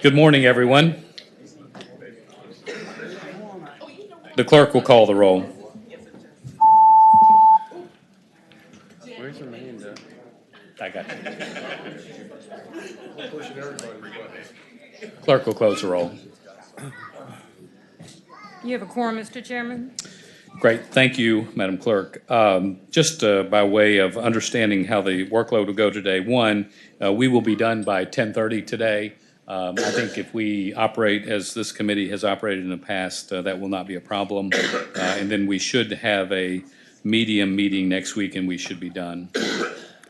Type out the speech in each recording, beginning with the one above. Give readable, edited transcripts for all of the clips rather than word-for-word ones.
Good morning, everyone. The clerk will call the roll. Where's Amanda? I got you. Clerk will close the roll. You have a quorum, Mr. Chairman. Great. Thank you, Madam Clerk. Just by way of understanding how the workload will go today, one, we will be done by 10:30 today. I think if we operate as this committee has operated in the past, that will not be a problem. And then we should have a medium meeting next week, and we should be done.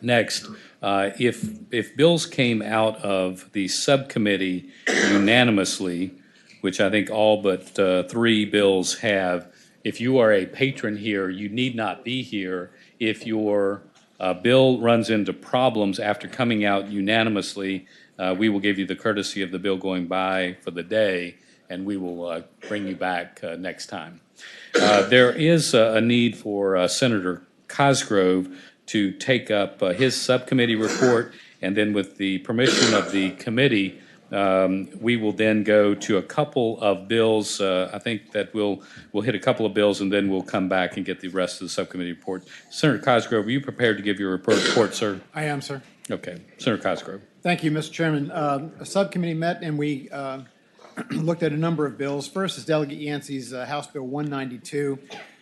Next, if bills came out of the subcommittee unanimously, which I think all but three bills have, if you are a patron here, you need not be here. If your bill runs into problems after coming out unanimously, we will give you the courtesy of the bill going by for the day, and we will bring you back next time. There is a need for Senator Cosgrove to take up his subcommittee report, and then with the permission of the committee, we will then go to a couple of bills. I think that we'll hit a couple of bills, and then we'll come back and get the rest of the subcommittee report. Senator Cosgrove, are you prepared to give your report, sir? I am, sir. Okay. Senator Cosgrove. Thank you, Mr. Chairman. A subcommittee met and we looked at a number of bills. First is Delegate Yancey's House Bill 192.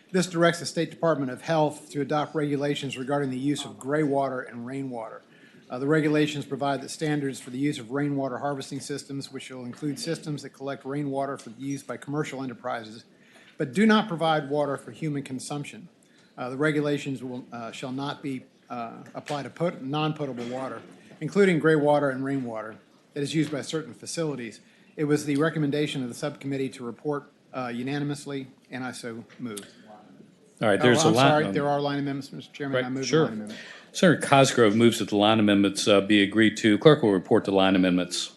This directs the State Department of Health to adopt regulations regarding the use of gray water and rainwater. The regulations provide the standards for the use of rainwater harvesting systems, which will include systems that collect rainwater for use by commercial enterprises, but do not provide water for human consumption. The regulations shall not be applied to non-potable water, including gray water and rainwater that is used by certain facilities. It was the recommendation of the subcommittee to report unanimously, and I so move. All right, there's I'm a line. sorry, there are line amendments, Mr. Chairman. Right, I move sure. the line amendment. Senator Cosgrove moves that the line amendments be agreed to. Clerk will report the line amendments.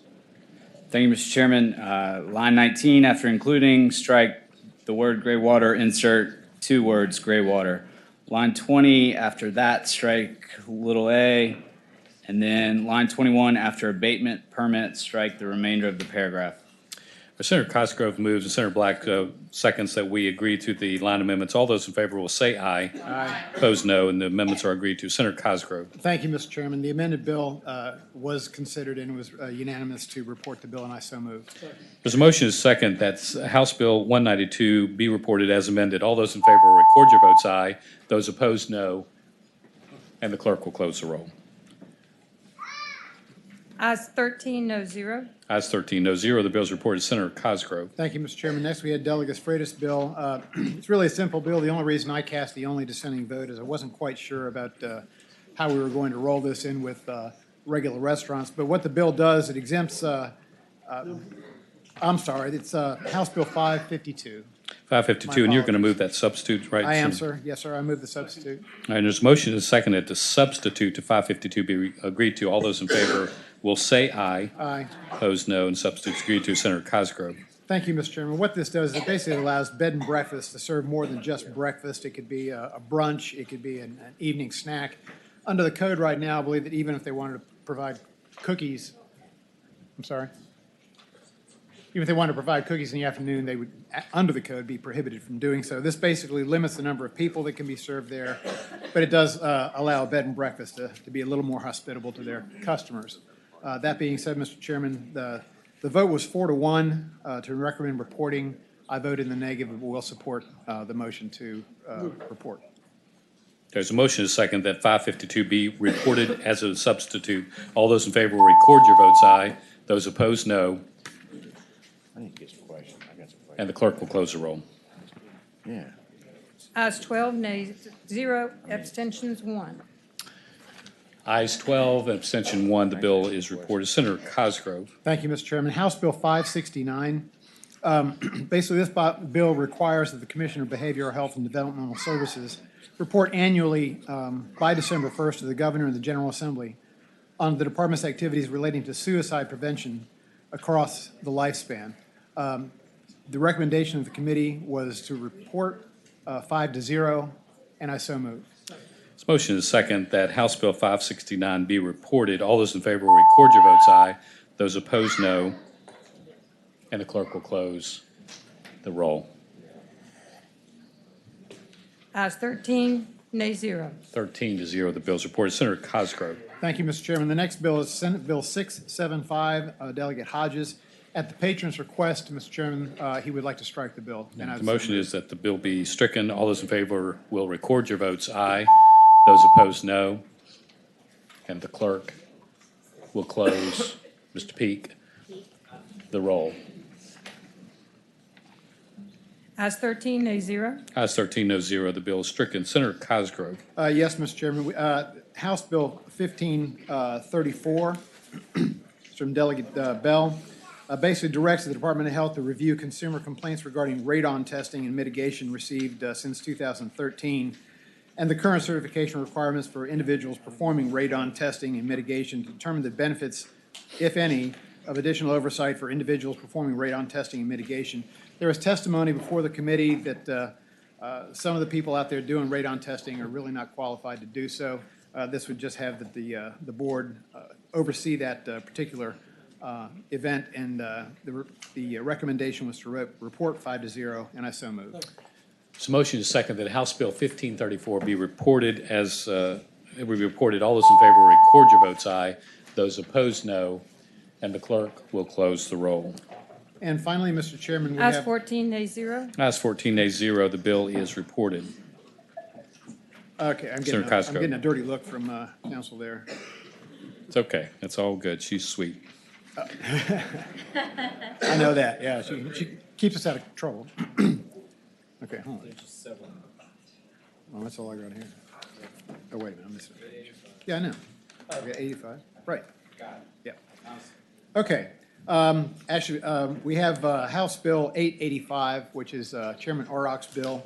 Thank you, Mr. Chairman. Line 19, after including, strike the word gray water, insert two words gray water. Line 20, after that, strike little a. And then line 21, after abatement permit, strike the remainder of the paragraph. Senator Cosgrove moves and Senator Black seconds that we agree to the line amendments. All those in favor will say aye. Aye. Opposed, no, and the amendments are agreed to. Senator Cosgrove. Thank you, Mr. Chairman. The amended bill was considered and was unanimous to report the bill, and I so move. There's a motion is second that House Bill 192 be reported as amended. All those in favor will record your votes aye. Those opposed, no. And the clerk will close the roll. Ayes 13, no 0. Ayes 13, no 0. The bill is reported. Senator Cosgrove. Thank you, Mr. Chairman. Next, we had Delegate Freitas' bill. It's really a simple bill. The only reason I cast the only dissenting vote is I wasn't quite sure about how we were going to roll this in with regular restaurants. But what the bill does, it exempts, I'm sorry, it's House Bill 552. 552, and you're going to move that substitute, right? I am, sir. Yes, sir. I move the substitute. All right, there's a motion is seconded to substitute to 552 be agreed to. All those in favor will say aye. Aye. Opposed, no, and substitutes agreed to. Senator Cosgrove. Thank you, Mr. Chairman. What this does is it basically allows bed and breakfast to serve more than just breakfast. It could be a brunch. It could be an evening snack. Under the code right now, I believe that even if they wanted to provide cookies, I'm sorry, even if they wanted to provide cookies in the afternoon, they would, under the code, be prohibited from doing so. This basically limits the number of people that can be served there, but it does allow a bed and breakfast to be a little more hospitable to their customers. That being said, Mr. Chairman, the vote was 4-1 to recommend reporting. I voted in the negative, but will support the motion to report. There's a motion is second that 552 be reported as a substitute. All those in favor will record your votes aye. Those opposed, no. I need to get some questions. I got some questions. And the clerk will close the roll. Yeah. Ayes 12, nays 0, abstentions 1. Ayes 12, abstention 1. The bill is reported. Senator Cosgrove. Thank you, Mr. Chairman. House Bill 569. Basically, this bill requires that the Commissioner of Behavioral Health and Developmental Services report annually by December 1st to the Governor and the General Assembly on the Department's activities relating to suicide prevention across the lifespan. The recommendation of the committee was to report 5-0, and I so move. This motion is second that House Bill 569 be reported. All those in favor will record your votes aye. Those opposed, no. And the clerk will close the roll. Ayes 13, nay 0. 13-0, the bill is reported. Senator Cosgrove. Thank you, Mr. Chairman. The next bill is Senate Bill 675, Delegate Hodges. At the patron's request, Mr. Chairman, he would like to strike the bill. And The motion is that the bill be stricken. All those in favor will record your votes aye. Those opposed, no. And the clerk will close, Mr. Peak, the roll. Ayes 13, nay 0. Ayes 13, no 0. The bill is stricken. Senator Cosgrove. Yes, Mr. Chairman. House Bill 1534, from Delegate Bell, basically directs the Department of Health to review consumer complaints regarding radon testing and mitigation received since 2013, and the current certification requirements for individuals performing radon testing and mitigation to determine the benefits, if any, of additional oversight for individuals performing radon testing and mitigation. There was testimony before the committee that some of the people out there doing radon testing are really not qualified to do so. This would just have the board oversee that particular event, and the recommendation was to report 5-0, and I so move. So motion is second that House Bill 1534 be reported as, it will be reported. All those in favor will record your votes aye. Those opposed, no. And the clerk will close the roll. And finally, Mr. Chairman, we Ayes have... 14, nay 0. Ayes 14, nay 0. The bill is reported. Okay, I'm Senator getting Cosgrove. a dirty look from counsel there. It's okay. It's all good. She's sweet. I know that, yeah, she keeps us out of trouble. Okay, hold on. Oh, that's all I got here. Oh, wait a minute, I missed it. Yeah, I know. I got 85, right. Yeah. Okay, actually, we have House Bill 885, which is Chairman Orrock's bill.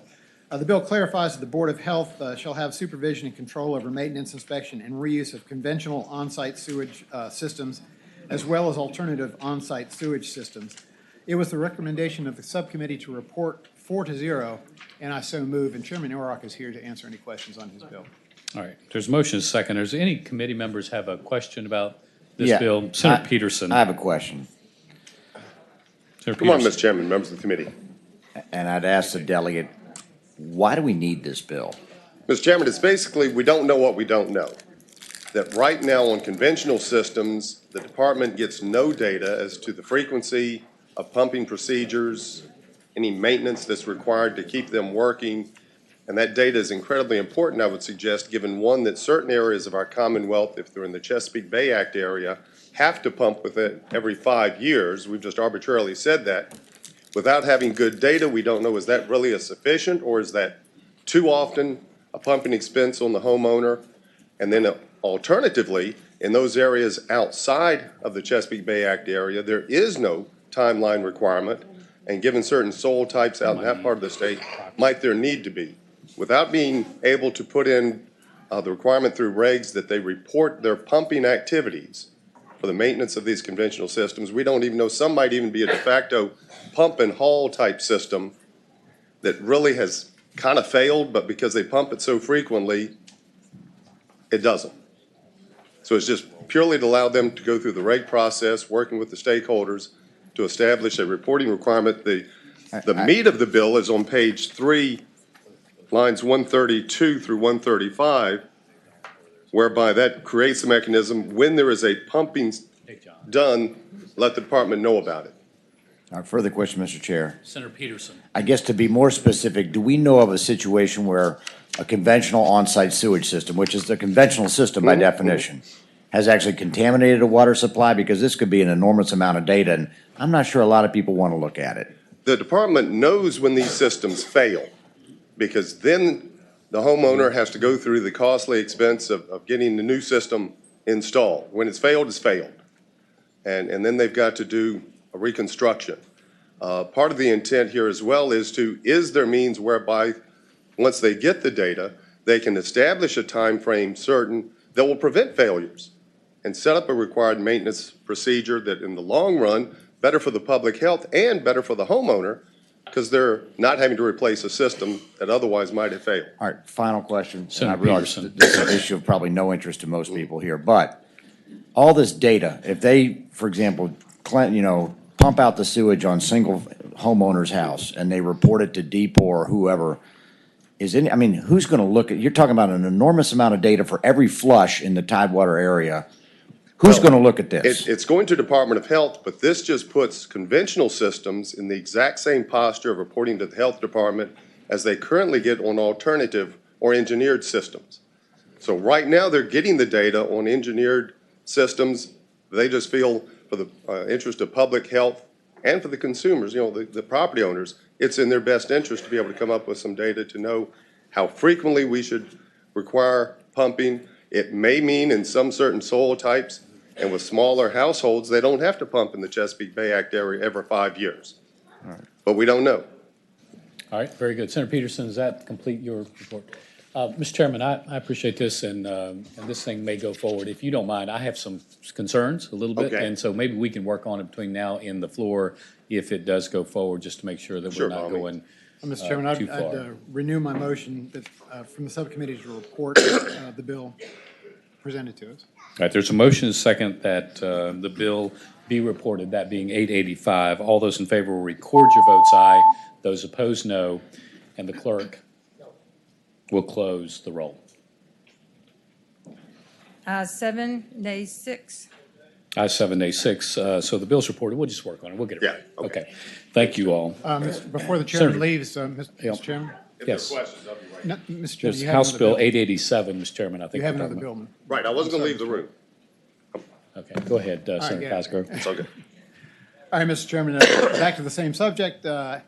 The bill clarifies that the Board of Health shall have supervision and control over maintenance, inspection, and reuse of conventional on-site sewage systems, as well as alternative on-site sewage systems. It was the recommendation of the subcommittee to report 4-0, and I so move, and Chairman Orrock is here to answer any questions on his bill. All right. There's motion is second. Does any committee members have a question about this Yeah, bill? Senator Peterson. I have a question, Senator Come on, Peterson. Mr. Chairman, members of the committee. and I'd ask the delegate, why do we need this bill? Mr. Chairman, it's basically, we don't know what we don't know. That right now on conventional systems, the department gets no data as to the frequency of pumping procedures, any maintenance that's required to keep them working. And that data is incredibly important, I would suggest, given one, that certain areas of our Commonwealth, if they're in the Chesapeake Bay Act area, have to pump with it every 5 years. We've just arbitrarily said that. Without having good data, we don't know, is that really a sufficient, or is that too often a pumping expense on the homeowner? And then alternatively, in those areas outside of the Chesapeake Bay Act area, there is no timeline requirement. And given certain soil types out in that part of the state, might there need to be? Without being able to put in the requirement through regs that they report their pumping activities for the maintenance of these conventional systems, we don't even know, some might even be a de facto pump and haul type system that really has kind of failed, but because they pump it so frequently, it doesn't. So it's just purely to allow them to go through the reg process, working with the stakeholders to establish a reporting requirement. The meat of the bill is on page 3, lines 132 through 135, whereby that creates a mechanism when there is a pumping done, let the department know about it. All right, further question, Mr. Chair. Senator Peterson. I guess to be more specific, do we know of a situation where a conventional on-site sewage system, which is the conventional system by definition, has actually contaminated a water supply? Because this could be an enormous amount of data, and I'm not sure a lot of people want to look at it. The department knows when these systems fail, because then the homeowner has to go through the costly expense of getting the new system installed. When it's failed, it's failed. And then they've got to do a reconstruction. Part of the intent here as well is there means whereby once they get the data, they can establish a time frame certain that will prevent failures and set up a required maintenance procedure that in the long run, better for the public health and better for the homeowner, because they're not having to replace a system that otherwise might have failed. All right, final question. And I Senator realize Peterson. this is an issue of probably no interest to most people here, but all this data, if they, for example, pump out the sewage on single homeowner's house and they report it to depot or whoever, who's gonna look at, you're talking about an enormous amount of data for every flush in the Tidewater area. Who's Well, gonna look at this? It's going to Department of Health, but this just puts conventional systems in the exact same posture of reporting to the Health Department as they currently get on alternative or engineered systems. So right now, they're getting the data on engineered systems. They just feel, for the interest of public health and for the consumers, the property owners, it's in their best interest to be able to come up with some data to know how frequently we should require pumping. It may mean in some certain soil types and with smaller households, they don't have to pump in the Chesapeake Bay Act area every 5 years. But we don't know. All right, very good. Senator Peterson, does that complete your report? Mr. Chairman, I appreciate this, and this thing may go forward. If you don't mind, I have some concerns a little bit. Okay. And so maybe we can work on it between now and the floor if it does go forward, just to make sure that Sure, we're by not all going Mr. Chairman, too far. I'd renew my motion that, from the subcommittee to report the bill presented to us. All right, there's a motion and a second that the bill be reported, that being 885. All those in favor will record your votes aye. Those opposed, no. And the clerk will close the roll. Ayes 7, nays 6. Ayes 7, nays 6. So the bill's reported. We'll just work on it. We'll get it Yeah, right. okay. Thank you all. Before the chairman Senator. leaves, Yeah. Mr. Chairman? Yes. No, Mr. Chairman, There's you have House another Bill bill. 887, Mr. Chairman, I think. You have we're another talking bill. Right, I wasn't going to leave the room. about. Okay, go ahead, Senator yeah. Cosgrove. It's okay. All right, Mr. Chairman, back to the same subject.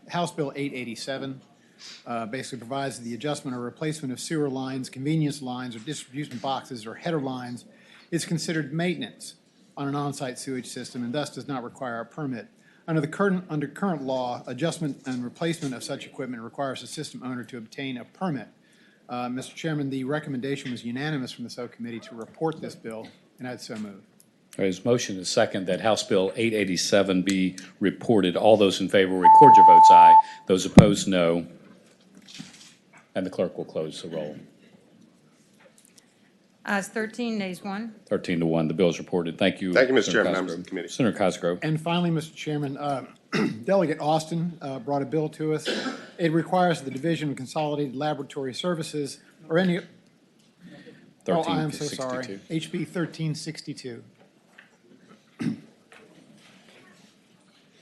House Bill 887 basically provides the adjustment or replacement of sewer lines, convenience lines, or distribution boxes or header lines is considered maintenance on an on-site sewage system and thus does not require a permit. Under current law, adjustment and replacement of such equipment requires the system owner to obtain a permit. Mr. Chairman, the recommendation was unanimous from the subcommittee to report this bill, and I'd so move. There's motion and second that House Bill 887 be reported. All those in favor record your votes aye. Those opposed, no. And the clerk will close the roll. Ayes 13, nays 1. 13 to 1, the bill is reported. Thank you. Thank you, Mr. Senator Chairman, Cosgrove. members of the committee. Senator Cosgrove. And finally, Mr. Chairman, Delegate Austin brought a bill to us. It requires the Division of Consolidated Laboratory Services or any, oh, I am so sorry, 1362. HB 1362.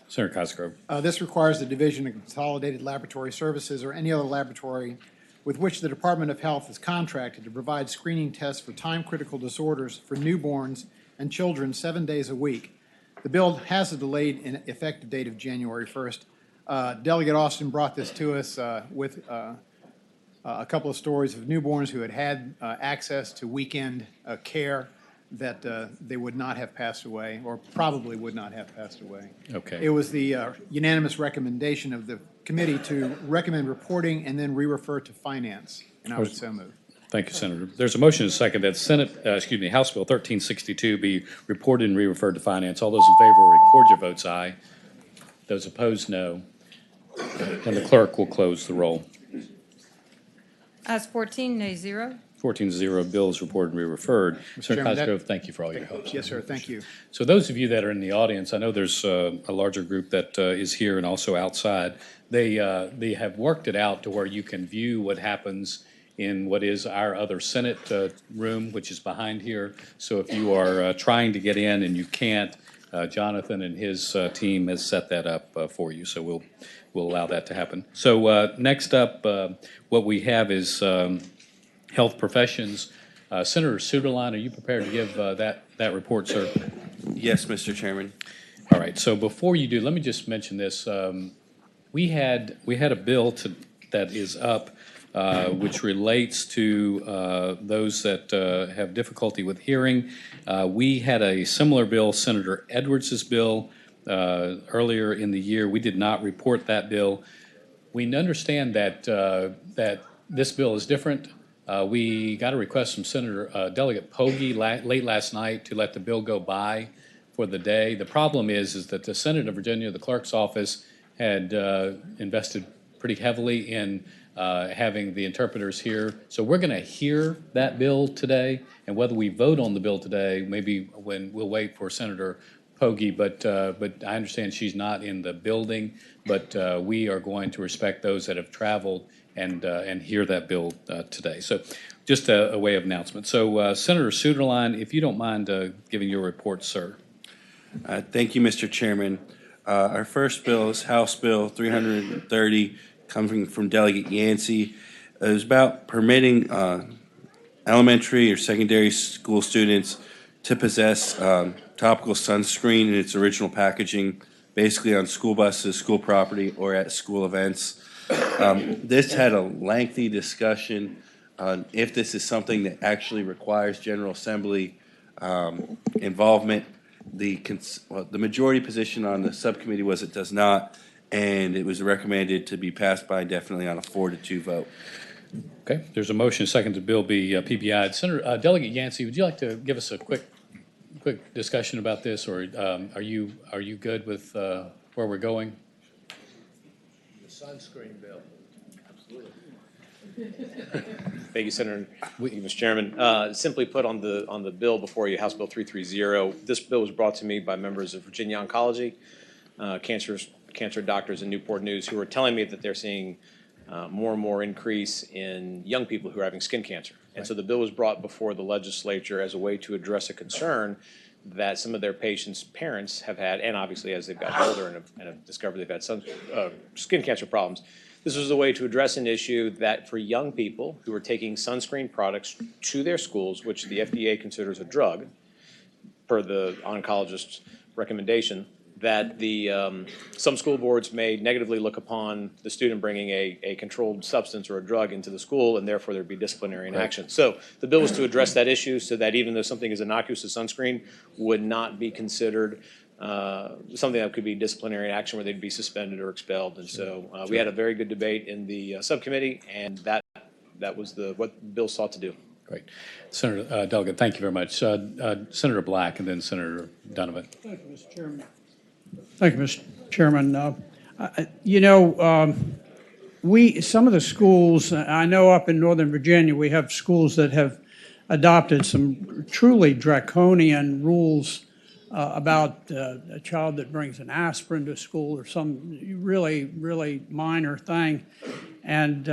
Senator Cosgrove. This requires the Division of Consolidated Laboratory Services or any other laboratory with which the Department of Health is contracted to provide screening tests for time-critical disorders for newborns and children 7 days a week. The bill has a delayed effective date of January 1st. Delegate Austin brought this to us with a couple of stories of newborns who had access to weekend care that they would not have passed away, or probably would not have passed away. Okay. It was the unanimous recommendation of the committee to recommend reporting and then re-refer to finance, and I would so move. Thank you, Senator. There's a motion and a second that House Bill 1362 be reported and re-referred to finance. All those in favor will record your votes aye. Those opposed, no. And the clerk will close the roll. Ayes 14, nays 0. 14-0, bill is reported and re-referred. Senator Chairman, that- Cosgrove, thank you for all your help. Yes, sir, thank you. So those of you that are in the audience, I know there's a larger group that is here and also outside. They have worked it out to where you can view what happens in what is our other Senate room, which is behind here. So if you are trying to get in and you can't, Jonathan and his team has set that up for you. So we'll allow that to happen. So next up, what we have is health professions. Senator Suderline, are you prepared to give that report, sir? Yes, Mr. Chairman. All right, so before you do, let me just mention this. We had a bill that is up, which relates to those that have difficulty with hearing. We had a similar bill, Senator Edwards's bill, earlier in the year. We did not report that bill. We understand that this bill is different. We got a request from Senator Delegate Pogge late last night to let the bill go by for the day. The problem is that the Senate of Virginia, the clerk's office, had invested pretty heavily in having the interpreters here. So we're going to hear that bill today, and whether we vote on the bill today, maybe when we'll wait for Senator Pogge, but I understand she's not in the building, but we are going to respect those that have traveled and hear that bill today. So just a way of announcement. So Senator Suderline, if you don't mind giving your report, sir. Thank you, Mr. Chairman. Our first bill is House Bill 330, coming from Delegate Yancey. It was about permitting elementary or secondary school students to possess topical sunscreen in its original packaging, basically on school buses, school property, or at school events. This had a lengthy discussion on if this is something that actually requires General Assembly involvement. The majority position on the subcommittee was it does not, and it was recommended to be passed by indefinitely on a 4-2 vote. Okay, there's a motion, second, the bill be PPI'd. Senator Delegate Yancey, would you like to give us a quick discussion about this, or are you good with where we're going? The sunscreen bill. Absolutely. Thank you, Senator. Thank you, Mr. Chairman. Simply put, on the bill before you, House Bill 330, this bill was brought to me by members of Virginia Oncology, cancer doctors in Newport News, who are telling me that they're seeing more and more increase in young people who are having skin cancer. And so the bill was brought before the legislature as a way to address a concern that some of their patients' parents have had, and obviously as they've gotten older and have discovered they've had some skin cancer problems. This was a way to address an issue that for young people who are taking sunscreen products to their schools, which the FDA considers a drug, per the oncologist's recommendation, that some school boards may negatively look upon the student bringing a controlled substance or a drug into the school, and therefore there'd be disciplinary action. So the bill was to address that issue so that even though something is innocuous as sunscreen, would not be considered something that could be disciplinary action where they'd be suspended or expelled. And so we had a very good debate in the subcommittee, and that was what the bill sought to do. Great. Senator Delegate, thank you very much. Senator Black and then Senator Donovan. Thank you, Mr. Chairman. Thank you, Mr. Chairman. Some of the schools, I know up in Northern Virginia, we have schools that have adopted some truly draconian rules about a child that brings an aspirin to school or some really, really minor thing. And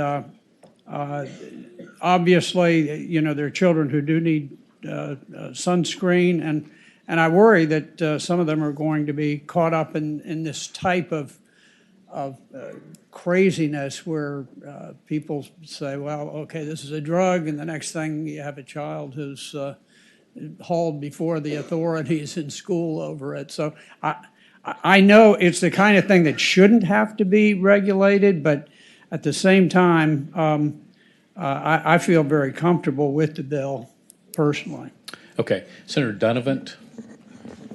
obviously, there are children who do need sunscreen, and I worry that some of them are going to be caught up in this type of craziness where people say, well, okay, this is a drug, and the next thing you have a child who's hauled before the authorities in school over it. So I know it's the kind of thing that shouldn't have to be regulated, but at the same time, I feel very comfortable with the bill personally. Okay. Senator Donovan.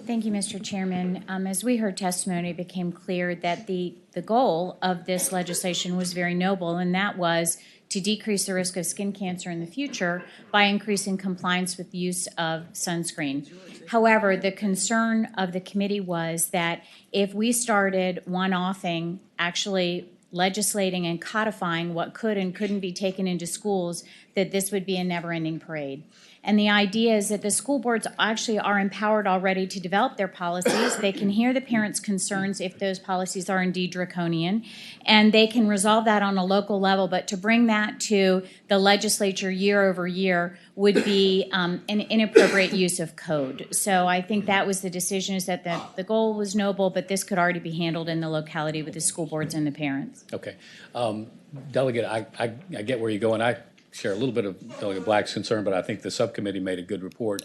Thank you, Mr. Chairman. As we heard testimony, it became clear that the goal of this legislation was very noble, and that was to decrease the risk of skin cancer in the future by increasing compliance with the use of sunscreen. However, the concern of the committee was that if we started one-offing, actually legislating and codifying what could and couldn't be taken into schools, that this would be a never-ending parade. And the idea is that the school boards actually are empowered already to develop their policies. They can hear the parents' concerns if those policies are indeed draconian, and they can resolve that on a local level. But to bring that to the legislature year over year would be an inappropriate use of code. So I think that was the decision, is that the goal was noble, but this could already be handled in the locality with the school boards and the parents. Okay. Delegate, I get where you're going. I share a little bit of Delegate Black's concern, but I think the subcommittee made a good report.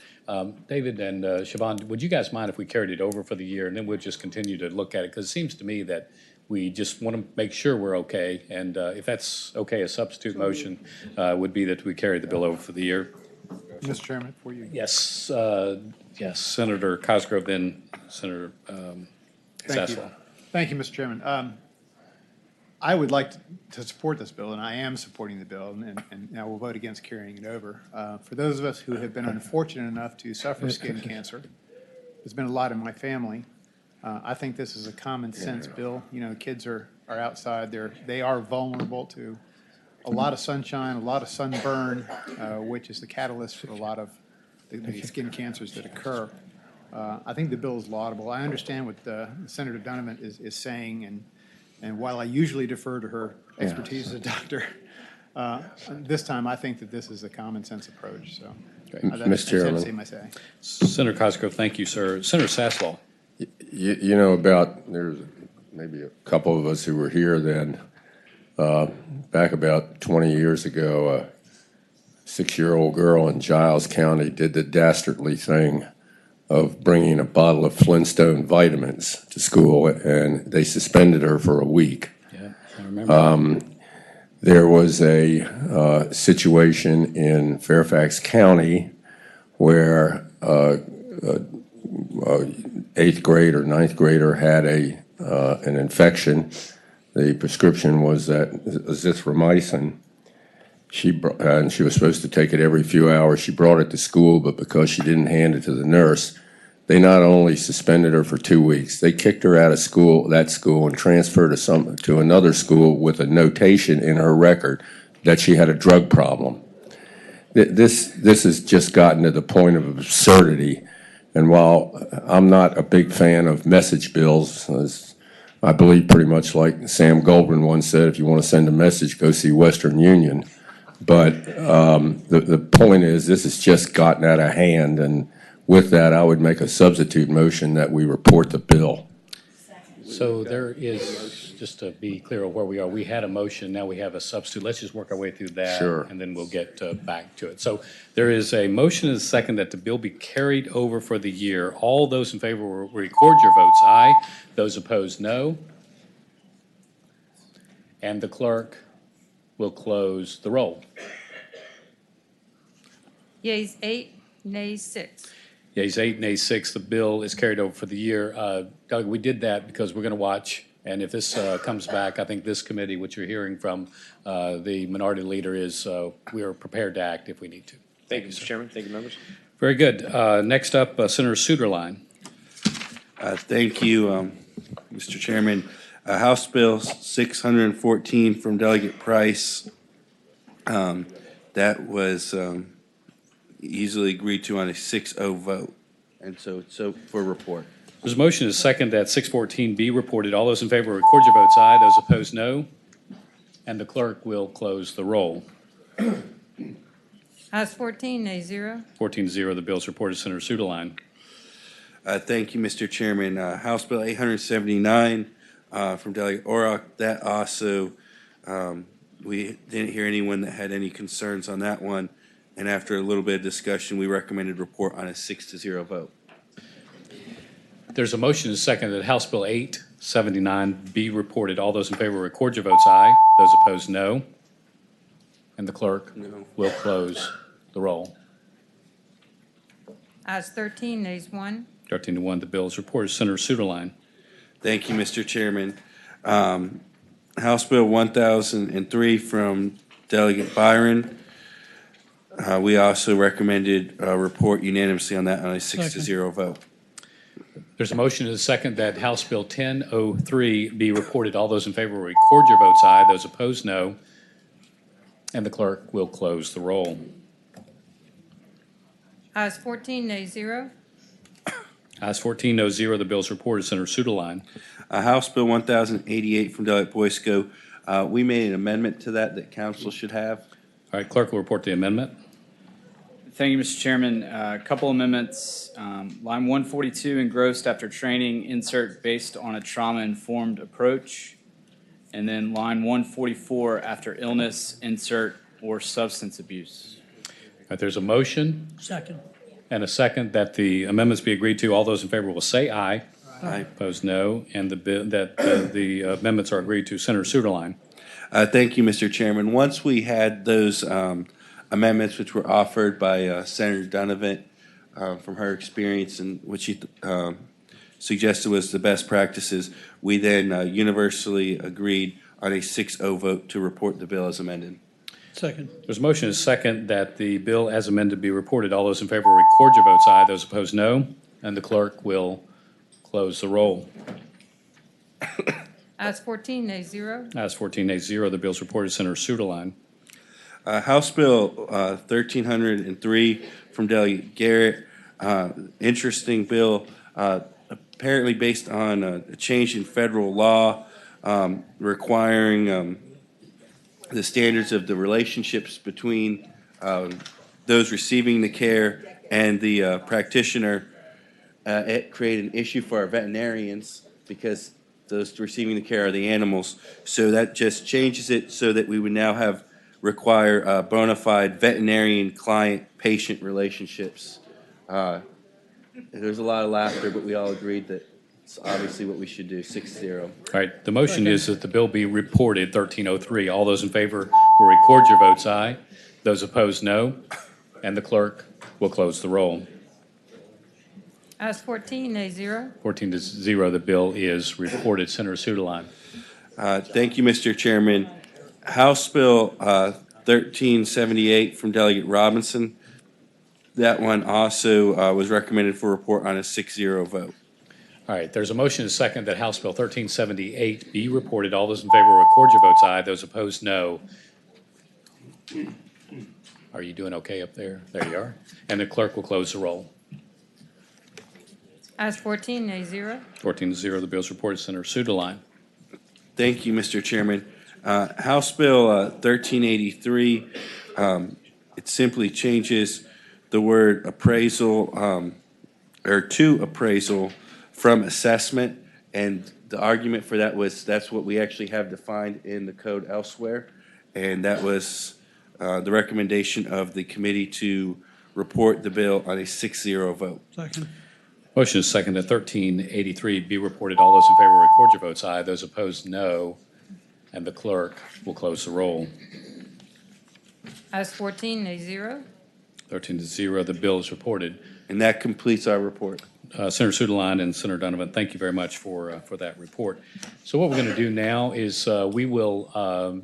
David and Siobhan, would you guys mind if we carried it over for the year, and then we'll just continue to look at it? Because it seems to me that we just want to make sure we're okay, and if that's okay, a substitute motion would be that we carry the bill over for the year. Mr. Chairman, for you. Yes, yes, Senator Cosgrove, then Senator Thank you. Sasswell. Thank you, Mr. Chairman. I would like to support this bill, and I am supporting the bill, and I will vote against carrying it over. For those of us who have been unfortunate enough to suffer skin cancer, there's been a lot in my family. I think this is a common sense bill. You know, kids are outside. They are vulnerable to a lot of sunshine, a lot of sunburn, which is the catalyst for a lot of the skin cancers that occur. I think the bill is laudable. I understand what Senator Donovan is saying, and while I usually defer to her expertise as a doctor, this time I think that this is a common sense approach. So, Mr. Chairman. My say. Senator Cosgrove, thank you, sir. Senator Sasslaw. You know, there's maybe a couple of us who were here then. Back about 20 years ago, a 6-year-old girl in Giles County did the dastardly thing of bringing a bottle of Flintstone vitamins to school, and they suspended her for a week. Yeah, I remember. There was a situation in Fairfax County where an 8th grade or 9th grader had an infection. The prescription was azithromycin. And she was supposed to take it every few hours. She brought it to school, but because she didn't hand it to the nurse, they not only suspended her for 2 weeks, they kicked her out of that school, and transferred her to another school with a notation in her record that she had a drug problem. This has just gotten to the point of absurdity. And while I'm not a big fan of message bills, I believe pretty much like Sam Goldwyn once said, if you want to send a message, go see Western Union. But the point is, this has just gotten out of hand, and with that, I would make a substitute motion that we report the bill. So there is, just to be clear of where we are, we had a motion, now we have a substitute. Let's just work our way through that. Sure. And then we'll get back to it. So there is a motion and a second that the bill be carried over for the year. All those in favor will record your votes aye. Those opposed, no. And the clerk will close the roll. Yeas 8, nays 6. Yeas 8, nays 6. The bill is carried over for the year. Doug, we did that because we're going to watch, and if this comes back, I think this committee, which you're hearing from the minority leader, is we are prepared to act if we need to. Thank you, Mr. Chairman. Thank you, members. Very good. Next up, Senator Suderline. Thank you, Mr. Chairman. House Bill 614 from Delegate Price. That was easily agreed to on a 6-0 vote. And so for report. There's a motion and a second that 614 be reported. All those in favor record your votes aye. Those opposed, no. And the clerk will close the roll. Ayes 14, nays 0. 14-0, the bill is reported. Senator Suderline. Thank you, Mr. Chairman. House Bill 879 from Delegate Orrock. That also, we didn't hear anyone that had any concerns on that one. And after a little bit of discussion, we recommended report on a 6-0 vote. There's a motion and a second that House Bill 879 be reported. All those in favor record your votes aye. Those opposed, no. And the clerk will close the roll. Ayes 13, nays 1. 13-1, the bill is reported. Senator Suderline. Thank you, Mr. Chairman. House Bill 1003 from Delegate Byron. We also recommended report unanimously on that on a 6-0 vote. There's a motion and a second that House Bill 1003 be reported. All those in favor will record your votes aye. Those opposed, no. And the clerk will close the roll. Ayes 14, nays 0. Ayes 14, no 0. The bill is reported. Senator Suderline. House Bill 1088 from Delegate Boysko. We made an amendment to that council should have. All right, clerk will report the amendment. Thank you, Mr. Chairman. A couple amendments. Line 142, engrossed after training, insert based on a trauma-informed approach. And then line 144, after illness, insert or substance abuse. All right, there's a motion Second. and a second that the amendments be agreed to. All those in favor will say aye. Aye. Opposed, no. And the amendments are agreed to. Senator Suderline. Thank you, Mr. Chairman. Once we had those amendments, which were offered by Senator Donovan from her experience and what she suggested was the best practices, we then universally agreed on a 6-0 vote to report the bill as amended. Second. There's a motion and a second that the bill as amended be reported. All those in favor record your votes aye. Those opposed, no. And the clerk will close the roll. Ayes 14, nays 0. Ayes 14, nays 0. The bill is reported. Senator Suderline. House Bill 1303 from Delegate Garrett. Interesting bill, apparently based on a change in federal law requiring the standards of the relationships between those receiving the care and the practitioner. It created an issue for our veterinarians because those receiving the care are the animals. So that just changes it so that we would now require bona fide veterinarian client-patient relationships. There's a lot of laughter, but we all agreed that it's obviously what we should do, 6-0. All right, the motion is that the bill be reported, 1303. All those in favor will record your votes aye. Those opposed, no. And the clerk will close the roll. Ayes 14, nay 0. 14-0, the bill is reported. Senator Sudaline. Thank you, Mr. Chairman. House Bill 1378 from Delegate Robinson. That one also was recommended for report on a 6-0 vote. All right, there's a motion and a second that House Bill 1378 be reported. All those in favor record your votes aye. Those opposed, no. Are you doing okay up there? There you are. And the clerk will close the roll. Ayes 14, nay 0. 14-0, the bill is reported. Senator Sudaline. Thank you, Mr. Chairman. House Bill 1383, it simply changes the word appraisal or to appraisal from assessment. And the argument for that was that's what we actually have defined in the code elsewhere. And that was the recommendation of the committee to report the bill on a 6-0 vote. Second. Motion is second that 1383 be reported. All those in favor record your votes aye. Those opposed, no. And the clerk will close the roll. Ayes 14, nay 0. 13-0, the bill is reported. And that completes our report. Senator Sudaline and Senator Donovan, thank you very much for that report. So what we're going to do now is we will, I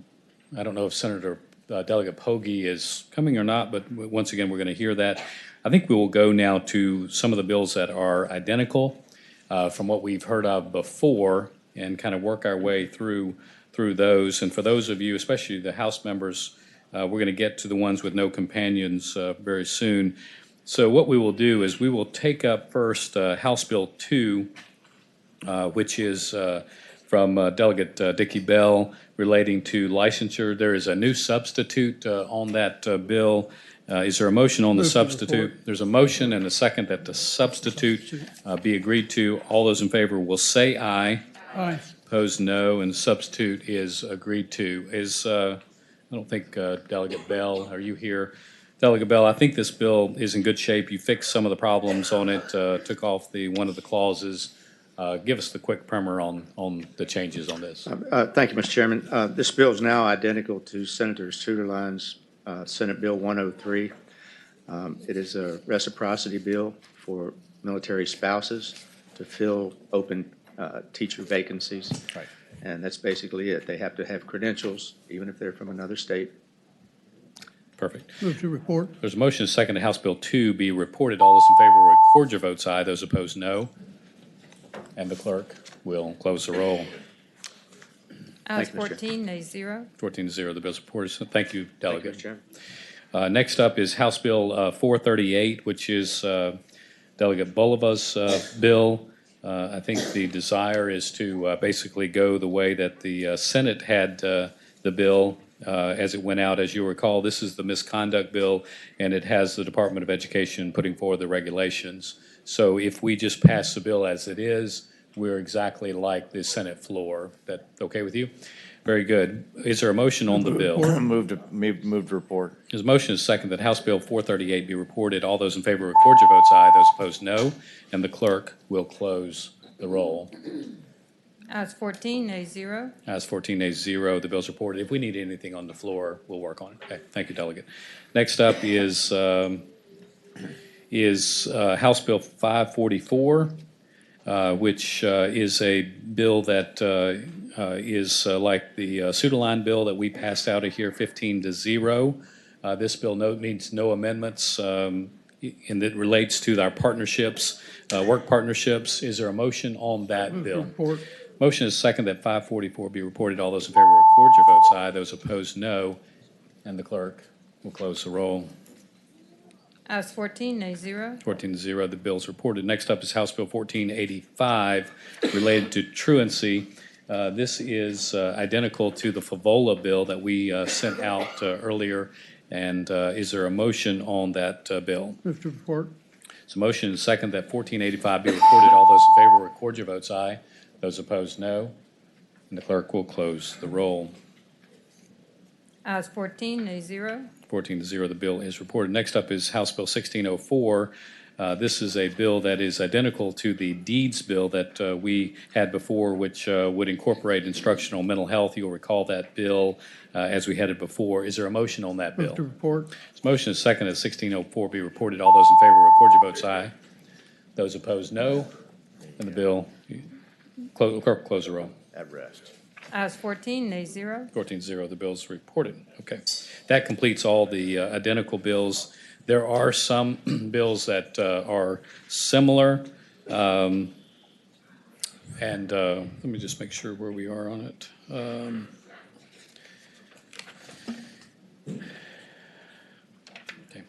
don't know if Senator Delegate Pogge is coming or not, but once again, we're going to hear that. I think we will go now to some of the bills that are identical from what we've heard of before and kind of work our way through those. And for those of you, especially the House members, we're going to get to the ones with no companions very soon. So what we will do is we will take up first House Bill 2, which is from Delegate Dickey Bell relating to licensure. There is a new substitute on that bill. Is there a motion on the substitute? There's a motion and a second that the substitute be agreed to. All those in favor will say aye. Aye. Opposed, no, and the substitute is agreed to. I don't think Delegate Bell, are you here? Delegate Bell, I think this bill is in good shape. You fixed some of the problems on it, took off one of the clauses. Give us the quick primer on the changes on this. Thank you, Mr. Chairman. This bill is now identical to Senator Sudaline's Senate Bill 103. It is a reciprocity bill for military spouses to fill open teacher vacancies. Right. And that's basically it. They have to have credentials, even if they're from another state. Perfect. Move to report. There's a motion, a second, to House Bill 2 be reported. All those in favor record your votes aye. Those opposed, no. And the clerk will close the roll. Ayes 14, nay 0. 14-0, the bill is reported. So thank you, Delegate. Thank you, Mr. Chairman. Next up is House Bill 438, which is Delegate Boliva's bill. I think the desire is to basically go the way that the Senate had the bill as it went out. As you recall, this is the misconduct bill, and it has the Department of Education putting forward the regulations. So if we just pass the bill as it is, we're exactly like the Senate floor. That okay with you? Very good. Is there a motion on the bill? Move to report. There's a motion is second that House Bill 438 be reported. All those in favor record your votes aye. Those opposed, no. And the clerk will close the roll. Ayes 14, nay 0. Ayes 14, nays 0. The bill's reported. If we need anything on the floor, we'll work on it. Okay. Thank you, Delegate. Next up is House Bill 544, which is a bill that is like the Sudaline bill that we passed out of here, 15-0. This bill needs no amendments, and it relates to our partnerships, work partnerships. Is there a motion on that bill? Report. Motion is second that 544 be reported. All those in favor record your votes aye. Those opposed, no. And the clerk will close the roll. Ayes 14, nays 0. 14-0, the bill is reported. Next up is House Bill 1485, related to truancy. This is identical to the Favola bill that we sent out earlier. And is there a motion on that bill? Move to report. So motion and second that 1485 be reported. All those in favor record your votes aye. Those opposed, no. And the clerk will close the roll. Ayes 14, nays 0. 14-0, the bill is reported. Next up is House Bill 1604. This is a bill that is identical to the deeds bill that we had before, which would incorporate instructional mental health. You'll recall that bill as we had it before. Is there a motion on that bill? Move to report. This motion is second that 1604 be reported. All those in favor record your votes aye. Those opposed, no. And the bill, clerk, close the roll. At rest. Ayes 14, nays 0. 14-0, the bill is reported. Okay. That completes all the identical bills. There are some bills that are similar. And let me just make sure where we are on it. Okay.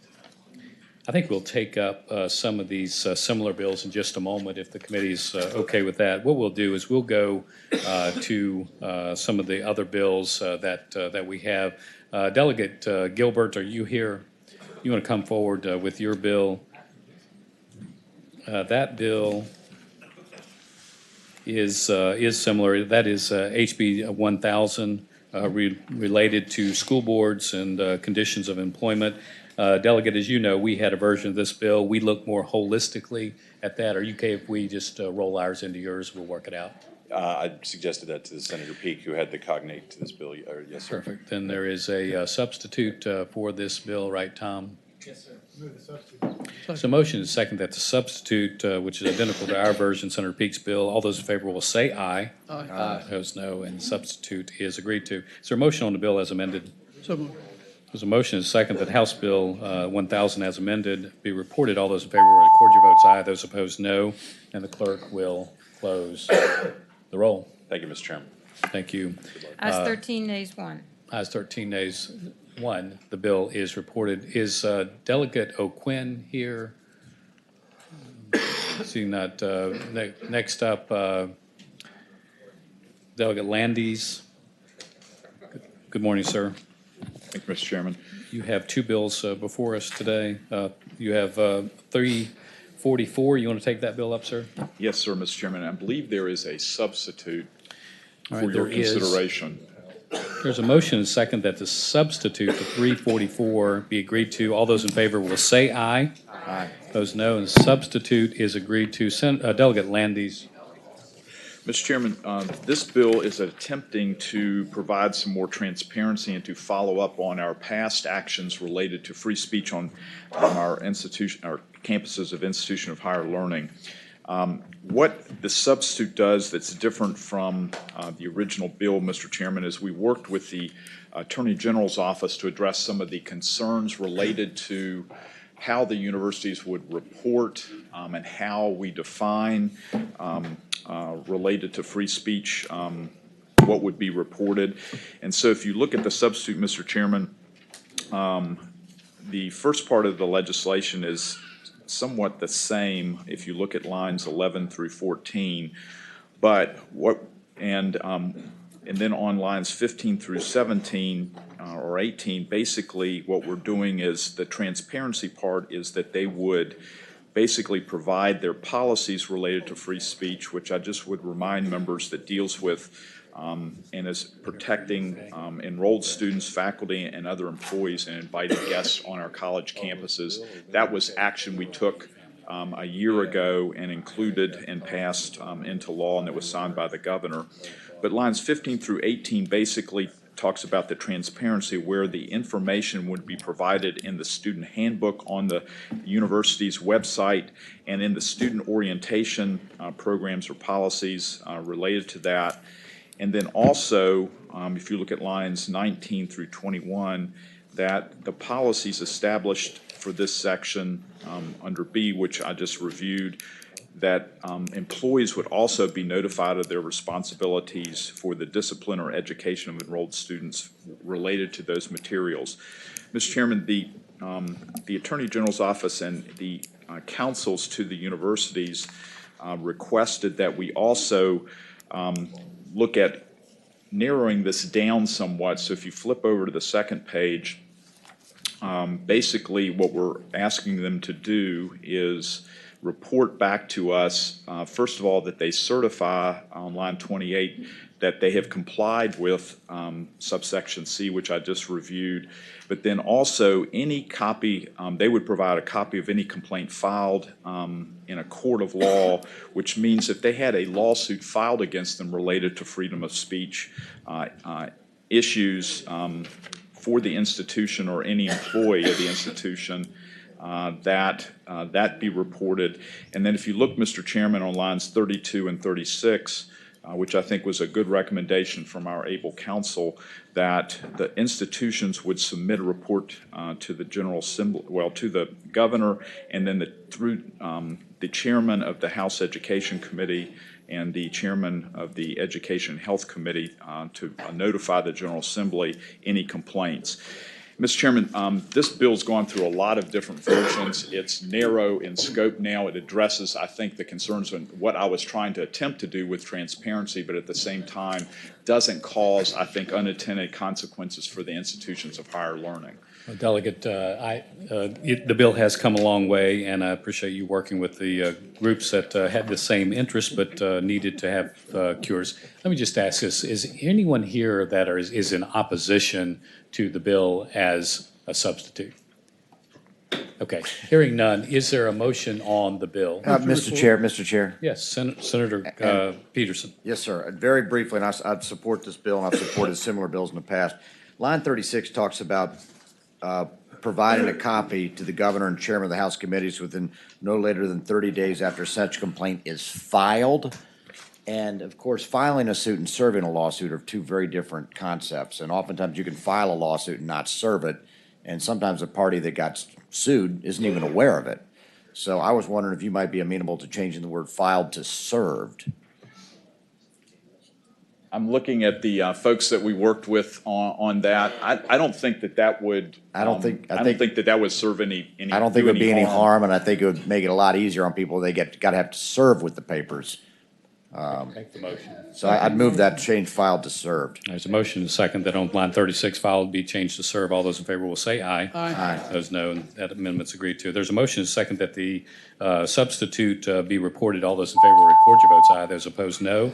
I think we'll take up some of these similar bills in just a moment if the committee's okay with that. What we'll do is we'll go to some of the other bills that we have. Delegate Gilbert, are you here? You want to come forward with your bill? That bill is similar. That is HB 1000 related to school boards and conditions of employment. Delegate, as you know, we had a version of this bill. We look more holistically at that. Are you okay if we just roll ours into yours? We'll work it out. I suggested that to Senator Peake, who had the cognate to this bill. Yes, sir. Perfect. Then there is a substitute for this bill, right, Tom? Yes, sir. Move the substitute. So motion is second that the substitute, which is identical to our version, Senator Peake's bill. All those in favor will say aye. Aye. Opposed, no. And the substitute is agreed to. Is there a motion on the bill as amended? So moved. There's a motion and a second that House Bill 1000 as amended be reported. All those in favor will record your votes aye. Those opposed, no. And the clerk will close the roll. Thank you, Mr. Chairman. Thank you. Ayes 13, nays 1. Ayes 13, nays 1. The bill is reported. Is Delegate O'Quinn here? Seeing that. Next up, Delegate Landis. Good morning, sir. Thank you, Mr. Chairman. You have two bills before us today. You have 344. You want to take that bill up, sir? Yes, sir, Mr. Chairman. I believe there is a substitute All for right, your there is. consideration. There's a motion and second that the substitute to 344 be agreed to. All those in favor will say aye. Aye. Those no, and substitute is agreed to. Delegate Landis. Mr. Chairman, this bill is attempting to provide some more transparency and to follow up on our past actions related to free speech on our institution, our campuses of institution of higher learning. What the substitute does that's different from the original bill, Mr. Chairman, is we worked with the Attorney General's office to address some of the concerns related to how the universities would report and how we define related to free speech, what would be reported. And so if you look at the substitute, Mr. Chairman, the first part of the legislation is somewhat the same if you look at lines 11 through 14, but and then on lines 15 through 17 or 18, basically what we're doing is the transparency part is that they would basically provide their policies related to free speech, which I just would remind members that deals with and is protecting enrolled students, faculty, and other employees and invited guests on our college campuses. That was action we took a year ago and included and passed into law, and it was signed by the governor. But lines 15 through 18 basically talks about the transparency where the information would be provided in the student handbook on the university's website and in the student orientation programs or policies related to that. And then also, if you look at lines 19 through 21, that the policies established for this section under B, which I just reviewed, that employees would also be notified of their responsibilities for the discipline or education of enrolled students related to those materials. Mr. Chairman, the Attorney General's office and the councils to the universities requested that we also look at narrowing this down somewhat. So if you flip over to the second page, basically what we're asking them to do is report back to us, first of all, that they certify on line 28 that they have complied with subsection C, which I just reviewed, but then also any copy, they would provide a copy of any complaint filed in a court of law, which means if they had a lawsuit filed against them related to freedom of speech issues for the institution or any employee of the institution, that be reported. And then if you look, Mr. Chairman, on lines 32 and 36, which I think was a good recommendation from our able counsel, that the institutions would submit a report to the General Assembly, well, to the governor, and then through the chairman of the House Education Committee and the chairman of the Education and Health Committee to notify the General Assembly any complaints. Mr. Chairman, this bill's gone through a lot of different versions. It's narrow in scope now. It addresses, I think, the concerns and what I was trying to attempt to do with transparency, but at the same time doesn't cause, I think, unintended consequences for the institutions of higher learning. Delegate, the bill has come a long way, and I appreciate you working with the groups that had the same interest but needed to have cures. Let me just ask this. Is anyone here that is in opposition to the bill as a substitute? Okay, hearing none, is there a motion on the bill? Mr. Chair. Yes, Senator Peterson. Yes, sir. Very briefly, and I'd support this bill, and I've supported similar bills in the past. Line 36 talks about providing a copy to the governor and chairman of the House committees within no later than 30 days after such complaint is filed. And of course, filing a suit and serving a lawsuit are two very different concepts. And oftentimes you can file a lawsuit and not serve it. And sometimes the party that got sued isn't even aware of it. So I was wondering if you might be amenable to changing the word filed to served. I'm looking at the folks that we worked with on that. I don't think that would. I don't think that would serve any. I don't think it would be any harm, and I think it would make it a lot easier on people. They got to have to serve with the papers. Take the motion. So I'd move that change filed to served. There's a motion and a second that on line 36 filed be changed to serve. All those in favor will say aye. Aye. Those no, and that amendment's agreed to. There's a motion and a second that the substitute be reported. All those in favor will record your votes aye. Those opposed, no.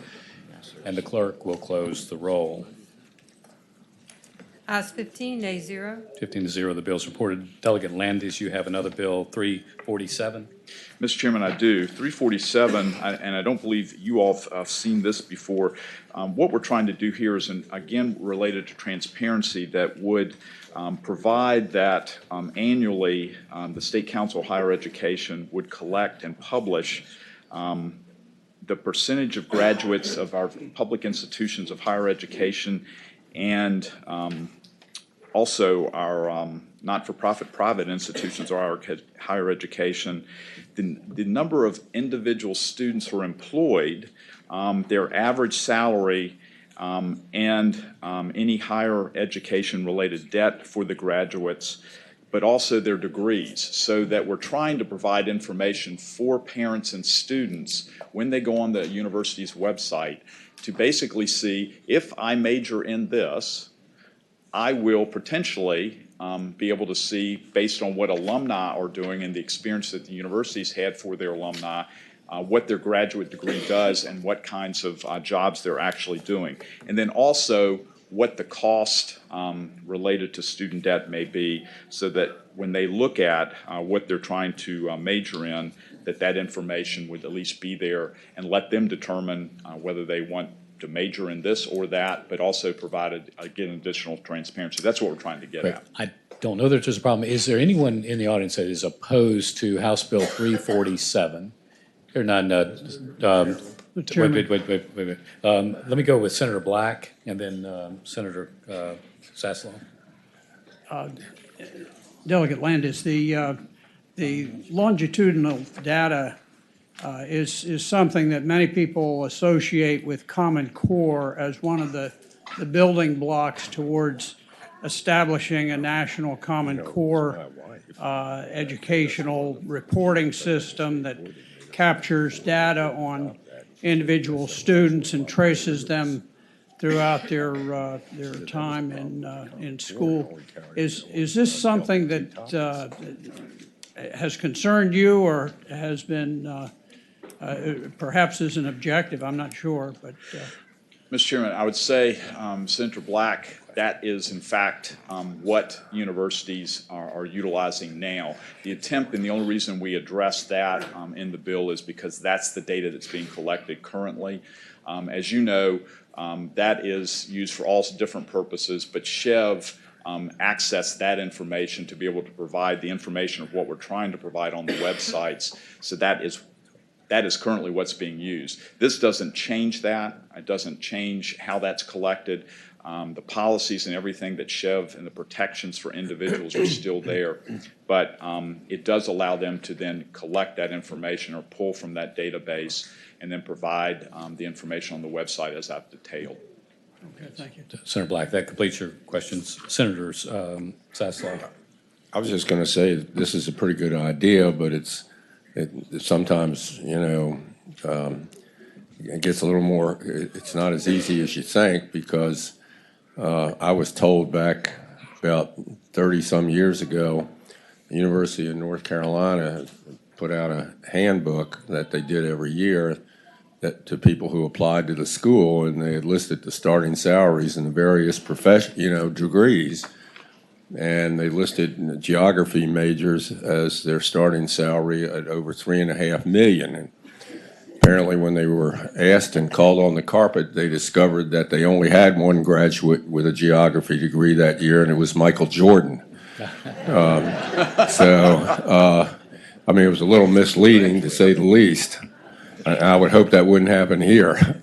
And the clerk will close the roll. Ayes 15, nays 0. 15-0, the bill is reported. Delegate Landis, you have another bill, 347. Mr. Chairman, I do. 347, and I don't believe you all have seen this before. What we're trying to do here is, again, related to transparency, that would provide that annually the State Council of Higher Education would collect and publish the percentage of graduates of our public institutions of higher education and also our not-for-profit private institutions of our higher education, the number of individual students who are employed, their average salary, and any higher education-related debt for the graduates, but also their degrees, so that we're trying to provide information for parents and students when they go on the university's website to basically see, if I major in this, I will potentially be able to see, based on what alumni are doing and the experience that the universities had for their alumni, what their graduate degree does and what kinds of jobs they're actually doing. And then also what the cost related to student debt may be, so that when they look at what they're trying to major in, that information would at least be there and let them determine whether they want to major in this or that, but also provide, again, additional transparency. That's what we're trying to get at. I don't know that there's a problem. Is there anyone in the audience that is opposed to House Bill 347? Here none. Wait. Let me go with Senator Black and then Senator Zaslow. Delegate Landis, the longitudinal data is something that many people associate with Common Core as one of the building blocks towards establishing a national Common Core educational reporting system that captures data on individual students and traces them throughout their time in school. Is this something that has concerned you or has been perhaps as an objective? I'm not sure, but. Mr. Chairman, I would say, Senator Black, that is in fact what universities are utilizing now. The attempt and the only reason we address that in the bill is because that's the data that's being collected currently. As you know, that is used for all different purposes, but Chev access that information to be able to provide the information of what we're trying to provide on the websites. So that is currently what's being used. This doesn't change that. It doesn't change how that's collected. The policies and everything that Chev and the protections for individuals are still there, but it does allow them to then collect that information or pull from that database and then provide the information on the website as I've detailed. Okay, thank you. Senator Black, that completes your questions. Senators Sasslaw. I was just going to say this is a pretty good idea, but it sometimes, it gets a little more, it's not as easy as you think, because I was told back about 30-some years ago, the University of North Carolina put out a handbook that they did every year to people who applied to the school, and they had listed the starting salaries in the various degrees. And they listed geography majors as their starting salary at over $3.5 million. And apparently when they were asked and called on the carpet, they discovered that they only had one graduate with a geography degree that year, and it was Michael Jordan. It was a little misleading, to say the least. I would hope that wouldn't happen here.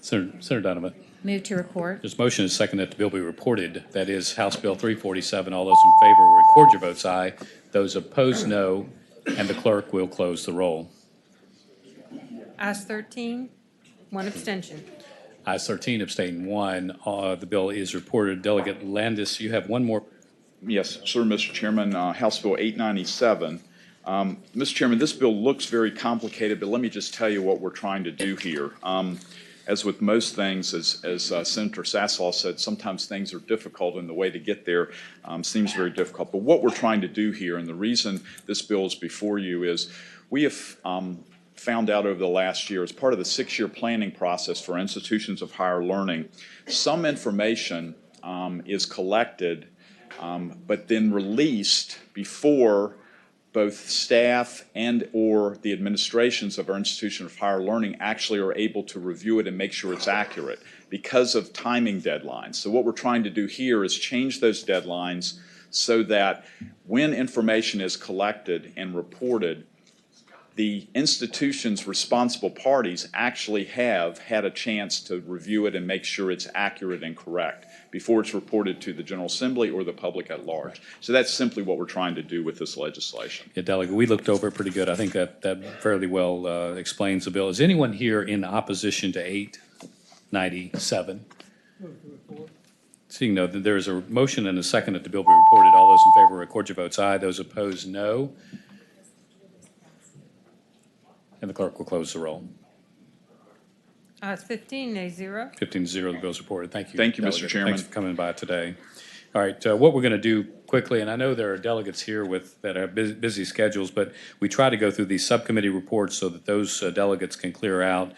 Senator Donovan. Move to report. There's motion and second that the bill be reported. That is House Bill 347. All those in favor will record your votes aye. Those opposed, no. And the clerk will close the roll. Ayes 13, one abstention. Ayes 13, abstain 1. The bill is reported. Delegate Landis, you have one more. Yes, sir, Mr. Chairman. House Bill 897. Mr. Chairman, this bill looks very complicated, but let me just tell you what we're trying to do here. As with most things, as Senator Sasslaw said, sometimes things are difficult, and the way to get there seems very difficult. But what we're trying to do here, and the reason this bill is before you, is we have found out over the last year, as part of the 6-year planning process for institutions of higher learning, some information is collected but then released before both staff and or the administrations of our institution of higher learning actually are able to review it and make sure it's accurate because of timing deadlines. So what we're trying to do here is change those deadlines so that when information is collected and reported, the institution's responsible parties actually have had a chance to review it and make sure it's accurate and correct before it's reported to the General Assembly or the public at large. So that's simply what we're trying to do with this legislation. Yeah, Delegate, we looked over it pretty good. I think that fairly well explains the bill. Is anyone here in opposition to 897? Seeing no, there is a motion and a second that the bill be reported. All those in favor record your votes aye. Those opposed, no. And the clerk will close the roll. Ayes 15, nay 0. 15-0, the bill is reported. Thank you. Thank you, Mr. Delegate. Chairman. Thanks for coming by today. All right, what we're going to do quickly, and I know there are delegates here that have busy schedules, but we try to go through these subcommittee reports so that those delegates can clear out.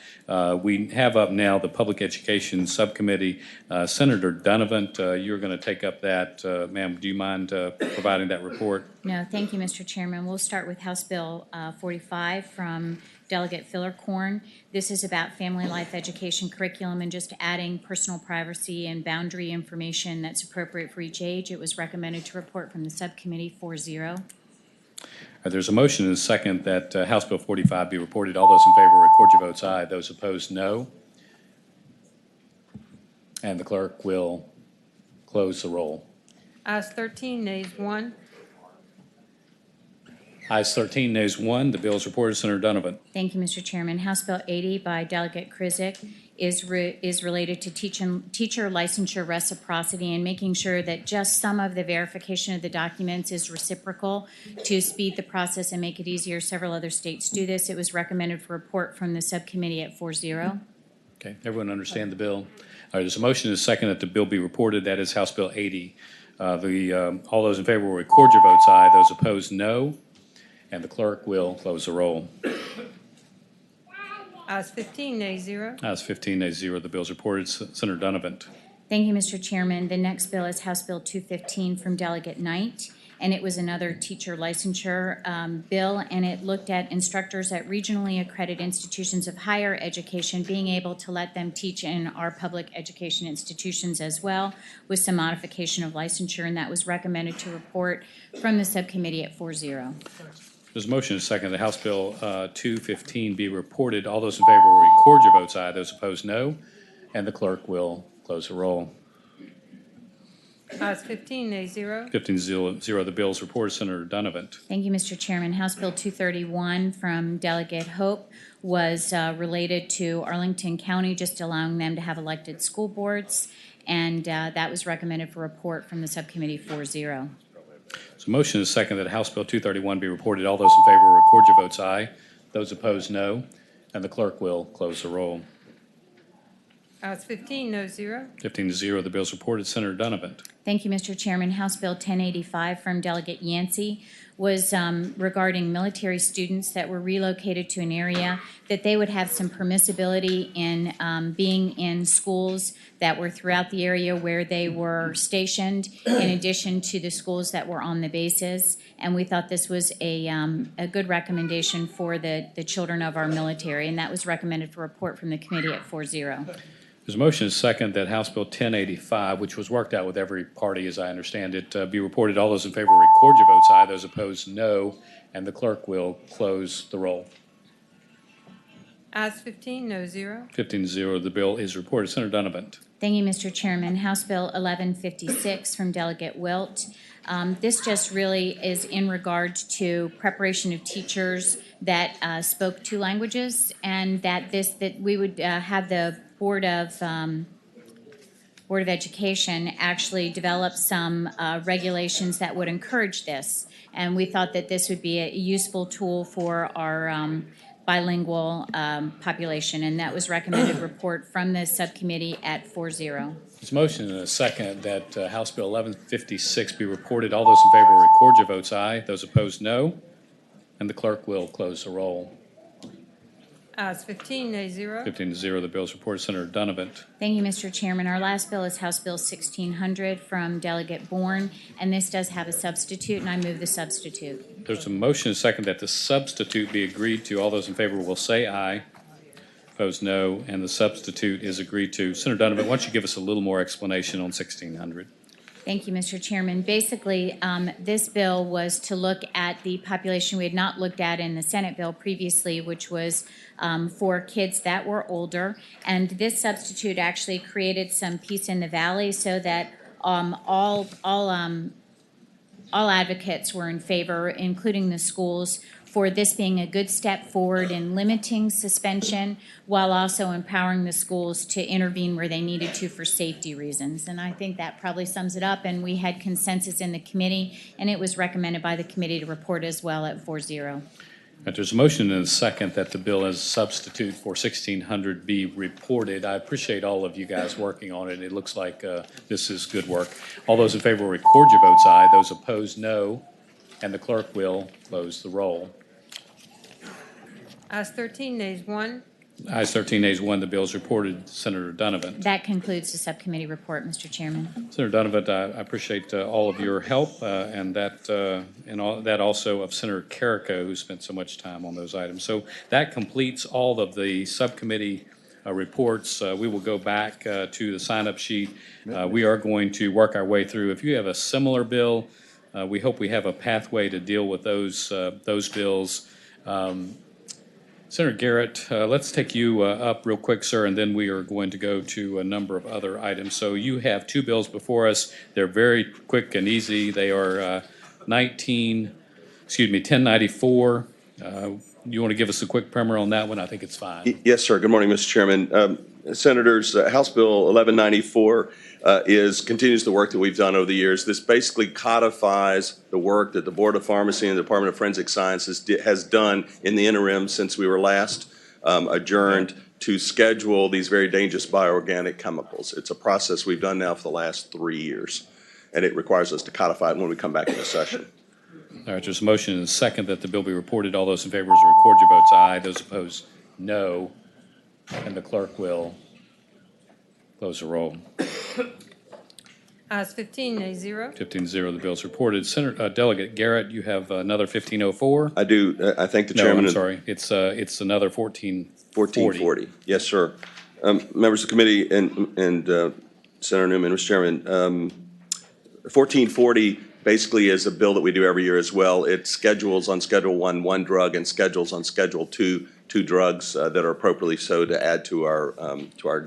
We have up now the Public Education Subcommittee. Senator Donovan, you're going to take up that. Ma'am, do you mind providing that report? No, thank you, Mr. Chairman. We'll start with House Bill 45 from Delegate Filler-Corn. This is about family life education curriculum and just adding personal privacy and boundary information that's appropriate for each age. It was recommended to report from the subcommittee 4-0. There's a motion and a second that House Bill 45 be reported. All those in favor record your votes aye. Those opposed, no. And the clerk will close the roll. Ayes 13, nays 1. Ayes 13, nays 1. The bill is reported. Senator Donovan. Thank you, Mr. Chairman. House Bill 80 by Delegate Krizik is related to teacher licensure reciprocity and making sure that just some of the verification of the documents is reciprocal to speed the process and make it easier. Several other states do this. It was recommended for report from the subcommittee at 4-0. Okay, everyone understand the bill? All right, there's a motion and a second that the bill be reported. That is House Bill 80. All those in favor will record your votes aye. Those opposed, no. And the clerk will close the roll. Ayes 15, nays 0. Ayes 15, nays 0. The bill is reported. Senator Donovan. Thank you, Mr. Chairman. The next bill is House Bill 215 from Delegate Knight, and it was another teacher licensure bill, and it looked at instructors at regionally accredited institutions of higher education being able to let them teach in our public education institutions as well, with some modification of licensure, and that was recommended to report from the subcommittee at 4-0. There's a motion and a second that House Bill 215 be reported. All those in favor will record your votes aye. Those opposed, no. And the clerk will close the roll. Ayes 15, nays 0. 15-0. The bill is reported. Senator Donovan. Thank you, Mr. Chairman. House Bill 231 from Delegate Hope was related to Arlington County, just allowing them to have elected school boards, and that was recommended for report from the subcommittee 4-0. So motion is second that House Bill 231 be reported. All those in favor will record your votes aye. Those opposed, no. And the clerk will close the roll. Ayes 15, no 0. 15-0. The bill is reported. Senator Donovan. Thank you, Mr. Chairman. House Bill 1085 from Delegate Yancey was regarding military students that were relocated to an area that they would have some permissibility in being in schools that were throughout the area where they were stationed, in addition to the schools that were on the bases. And we thought this was a good recommendation for the children of our military, and that was recommended for report from the committee at 4-0. There's a motion and a second that House Bill 1085, which was worked out with every party as I understand it, be reported. All those in favor record your votes aye. Those opposed, no. And the clerk will close the roll. Ayes 15, no 0. 15-0. The bill is reported. Senator Donovan. Thank you, Mr. Chairman. House Bill 1156 from Delegate Wilt. This just really is in regard to preparation of teachers that spoke 2 languages, and that we would have the Board of Education actually develop some regulations that would encourage this. And we thought that this would be a useful tool for our bilingual population, and that was recommended report from the subcommittee at 4-0. There's a motion and a second that House Bill 1156 be reported. All those in favor record your votes aye. Those opposed, no. And the clerk will close the roll. Ayes 15, nays 0. 15-0. The bill is reported. Senator Donovan. Thank you, Mr. Chairman. Our last bill is House Bill 1600 from Delegate Bourne, and this does have a substitute, and I move the substitute. There's a motion and a second that the substitute be agreed to. All those in favor will say aye. Opposed, no. And the substitute is agreed to. Senator Donovan, why don't you give us a little more explanation on 1600? Thank you, Mr. Chairman. Basically, this bill was to look at the population we had not looked at in the Senate bill previously, which was for kids that were older. And this substitute actually created some peace in the valley so that all advocates were in favor, including the schools, for this being a good step forward in limiting suspension while also empowering the schools to intervene where they needed to for safety reasons. And I think that probably sums it up. And we had consensus in the committee, and it was recommended by the committee to report as well at 4-0. There's a motion and a second that the bill as a substitute for 1600 be reported. I appreciate all of you guys working on it. It looks like this is good work. All those in favor record your votes aye. Those opposed, no. And the clerk will close the roll. Ayes 13, nays 1. Ayes 13, nays 1. The bill is reported. Senator Donovan. That concludes the subcommittee report, Mr. Chairman. Senator Donovan, I appreciate all of your help and that also of Senator Carrico, who spent so much time on those items. So that completes all of the subcommittee reports. We will go back to the sign-up sheet. We are going to work our way through. If you have a similar bill, we hope we have a pathway to deal with those bills. Senator Garrett, let's take you up real quick, sir, and then we are going to go to a number of other items. So you have two bills before us. They're very quick and easy. They are 1094. You want to give us a quick primer on that one? I think it's fine. Yes, sir. Good morning, Mr. Chairman. Senators, House Bill 1194 continues the work that we've done over the years. This basically codifies the work that the Board of Pharmacy and the Department of Forensic Sciences has done in the interim since we were last adjourned to schedule these very dangerous bioorganic chemicals. It's a process we've done now for the last 3 years, and it requires us to codify it when we come back into session. All right, there's a motion and a second that the bill be reported. All those in favor, record your votes aye. Those opposed, no. And the clerk will close the roll. Ayes 15, nays 0. 15-0, the bill is reported. Senator Delegate Garrett, you have another 1504. I do. I thank the No, chairman. I'm sorry. It's another 1440. 1440. Yes, sir. Members of the committee and Senator Newman, Mr. Chairman, 1440 basically is a bill that we do every year as well. It schedules on Schedule 1 one drug and schedules on Schedule 2 two drugs that are appropriately so to add to our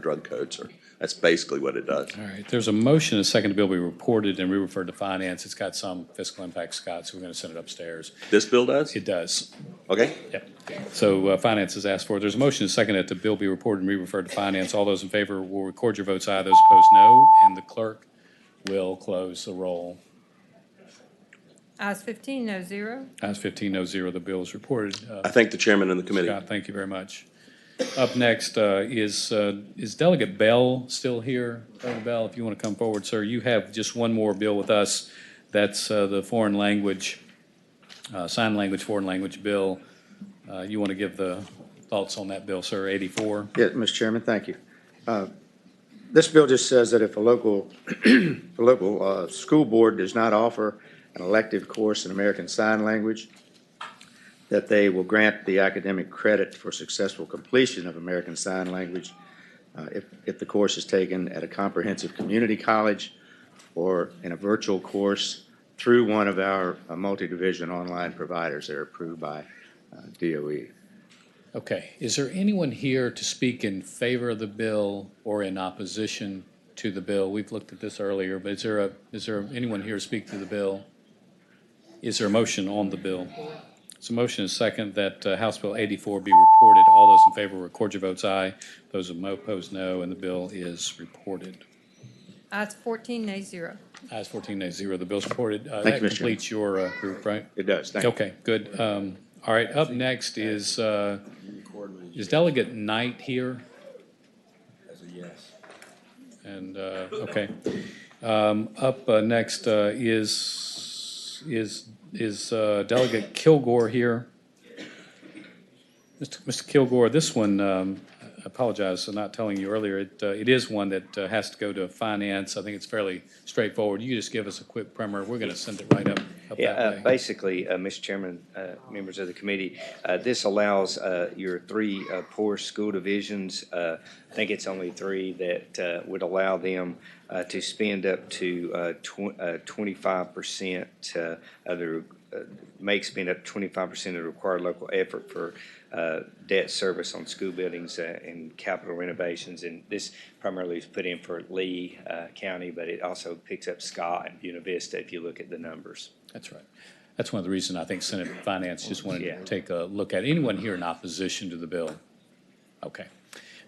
drug code, sir. That's basically what it does. All right. There's a motion and a second the bill be reported and re-referred to finance. It's got some fiscal impact, Scott, so we're going to send it upstairs. This bill does? It does. Okay. Yep. So finance is asked for. There's a motion and a second that the bill be reported and re-referred to finance. All those in favor will record your votes aye. Those opposed, no. And the clerk will close the roll. Ayes 15, no 0. Ayes 15-0, the bill is reported. I thank the chairman and the committee. Scott, thank you very much. Up next is Delegate Bell still here? Delegate Bell, if you want to come forward, sir. You have just one more bill with us. That's the foreign language, sign language, foreign language bill. You want to give the thoughts on that bill, sir, 84? Yeah, Mr. Chairman, thank you. This bill just says that if a local school board does not offer an elective course in American Sign Language, that they will grant the academic credit for successful completion of American Sign Language if the course is taken at a comprehensive community college or in a virtual course through one of our multi-division online providers that are approved by DOE. Okay. Is there anyone here to speak in favor of the bill or in opposition to the bill? We've looked at this earlier, but is there anyone here to speak to the bill? Is there a motion on the bill? It's a motion and a second that House Bill 84 be reported. All those in favor record your votes aye. Those opposed, no, and the bill is reported. Ayes 14, nays 0. Ayes 14-0, the bill's reported. Thank That you, Mr. completes your group, right? It does. Thank you. Okay, good. All right, up next is Delegate Knight here? As a yes. And, okay. Up next is Delegate Kilgore here? Mr. Kilgore, this one, I apologize for not telling you earlier, it is one that has to go to finance. I think it's fairly straightforward. You just give us a quick primer. We're going to send it right up that way. Basically, Mr. Chairman, members of the committee, this allows your three poor school divisions, I think it's only three, that would allow them to spend up to 25% of the may spend up to 25% of the required local effort for debt service on school buildings and capital renovations. And this primarily is put in for Lee County, but it also picks up Scott and Buena Vista if you look at the numbers. That's right. That's one of the reasons I think Senate Finance just wanted to take a look at. Anyone here in opposition to the bill? Okay.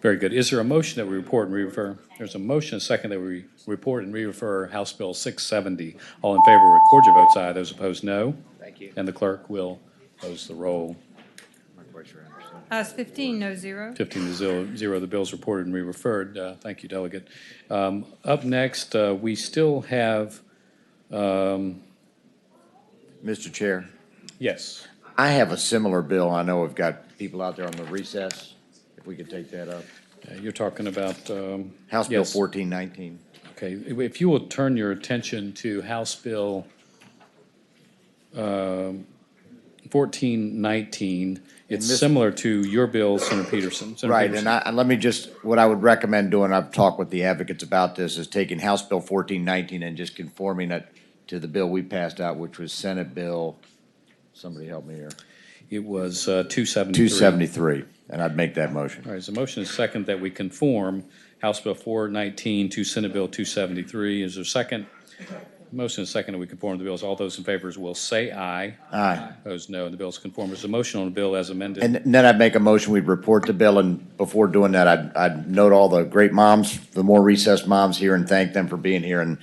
Very good. Is there a motion that we report and re-refer? There's a motion, a second, that we report and re-refer House Bill 670. All in favor, record your votes aye. Those opposed, no. Thank you. And the clerk will close the roll. Ayes 15, no 0. 15-0, the bill's reported and re-referred. Thank you, Delegate. Up next, we still have... Mr. Chair, yes. I have a similar bill. I know we've got people out there on the recess. If we could take that up. You're talking about... House Bill yes. 1419. Okay. If you will turn your attention to House Bill 1419, it's similar to your bill, Senator Peterson. Right, and let me just, what I would recommend doing, I've talked with the advocates about this, is taking House Bill 1419 and just conforming it to the bill we passed out, which was Senate Bill, somebody help me here. It was 273. 273, and I'd make that motion. All right, so motion is second that we conform House Bill 419 to Senate Bill 273. Is there a second? Motion is second that we conform the bills. All those in favor will say aye. Aye. Opposed, no. The bill is conformed. There's a motion on the bill as amended. And then I'd make a motion, we'd report the bill, and before doing that, I'd note all the great moms, the more recessed moms here, and thank them for being here, and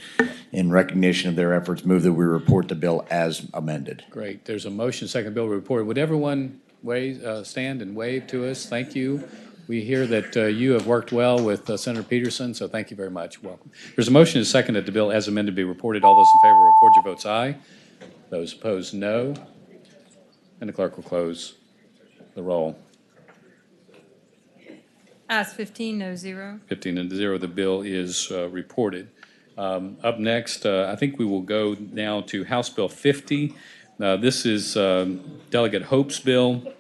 in recognition of their efforts, move that we report the bill as amended. Great. There's a motion, second bill reported. Would everyone stand and wave to us? Thank you. We hear that you have worked well with Senator Peterson, so thank you very much. Welcome. There's a motion and a second that the bill as amended be reported. All those in favor record your votes aye. Those opposed, no. And the clerk will close the roll. Ayes 15, no zero. 15 and 0, the bill is reported. Up next, I think we will go now to House Bill 50. This is Delegate Hope's bill.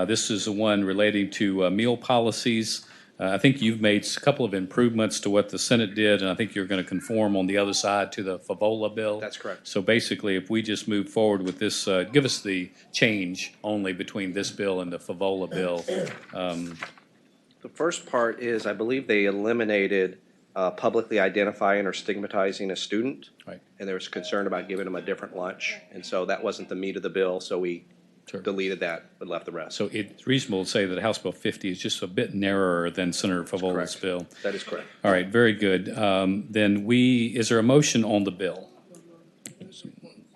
This is the one relating to meal policies. I think you've made a couple of improvements to what the Senate did, and I think you're going to conform on the other side to the Favola bill. That's correct. So basically, if we just move forward with this, give us the change only between this bill and the Favola bill. The first part is, I believe they eliminated publicly identifying or stigmatizing a student. Right. And there was concern about giving them a different lunch. And so that wasn't the meat of the bill, so we deleted that but left the rest. So it's reasonable to say that House Bill 50 is just a bit narrower than Senator Favola's bill. That is correct. All right, very good. Then is there a motion on the bill?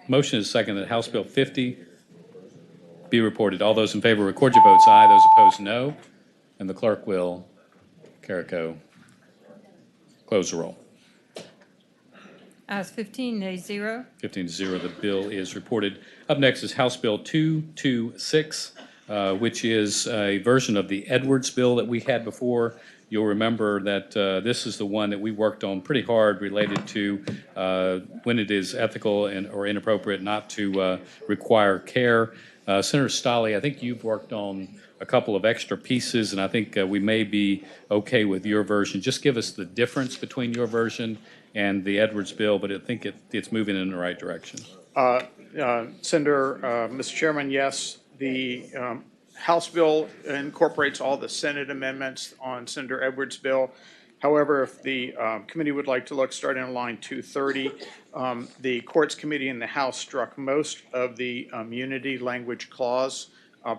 Motion is second that House Bill 50 be reported. All those in favor record your votes aye. Those opposed, no. And the clerk will, Carrico, close the roll. Ayes 15, nays 0. 15 to 0, the bill is reported. Up next is House Bill 226, which is a version of the Edwards bill that we had before. You'll remember that this is the one that we worked on pretty hard related to when it is ethical or inappropriate not to require care. Senator Stolle, I think you've worked on a couple of extra pieces, and I think we may be okay with your version. Just give us the difference between your version and the Edwards bill, but I think it's moving in the right direction. Senator, Mr. Chairman, yes, the House bill incorporates all the Senate amendments on Senator Edwards' bill. However, if the committee would like to look, starting on line 230, the Courts Committee in the House struck most of the immunity language clause,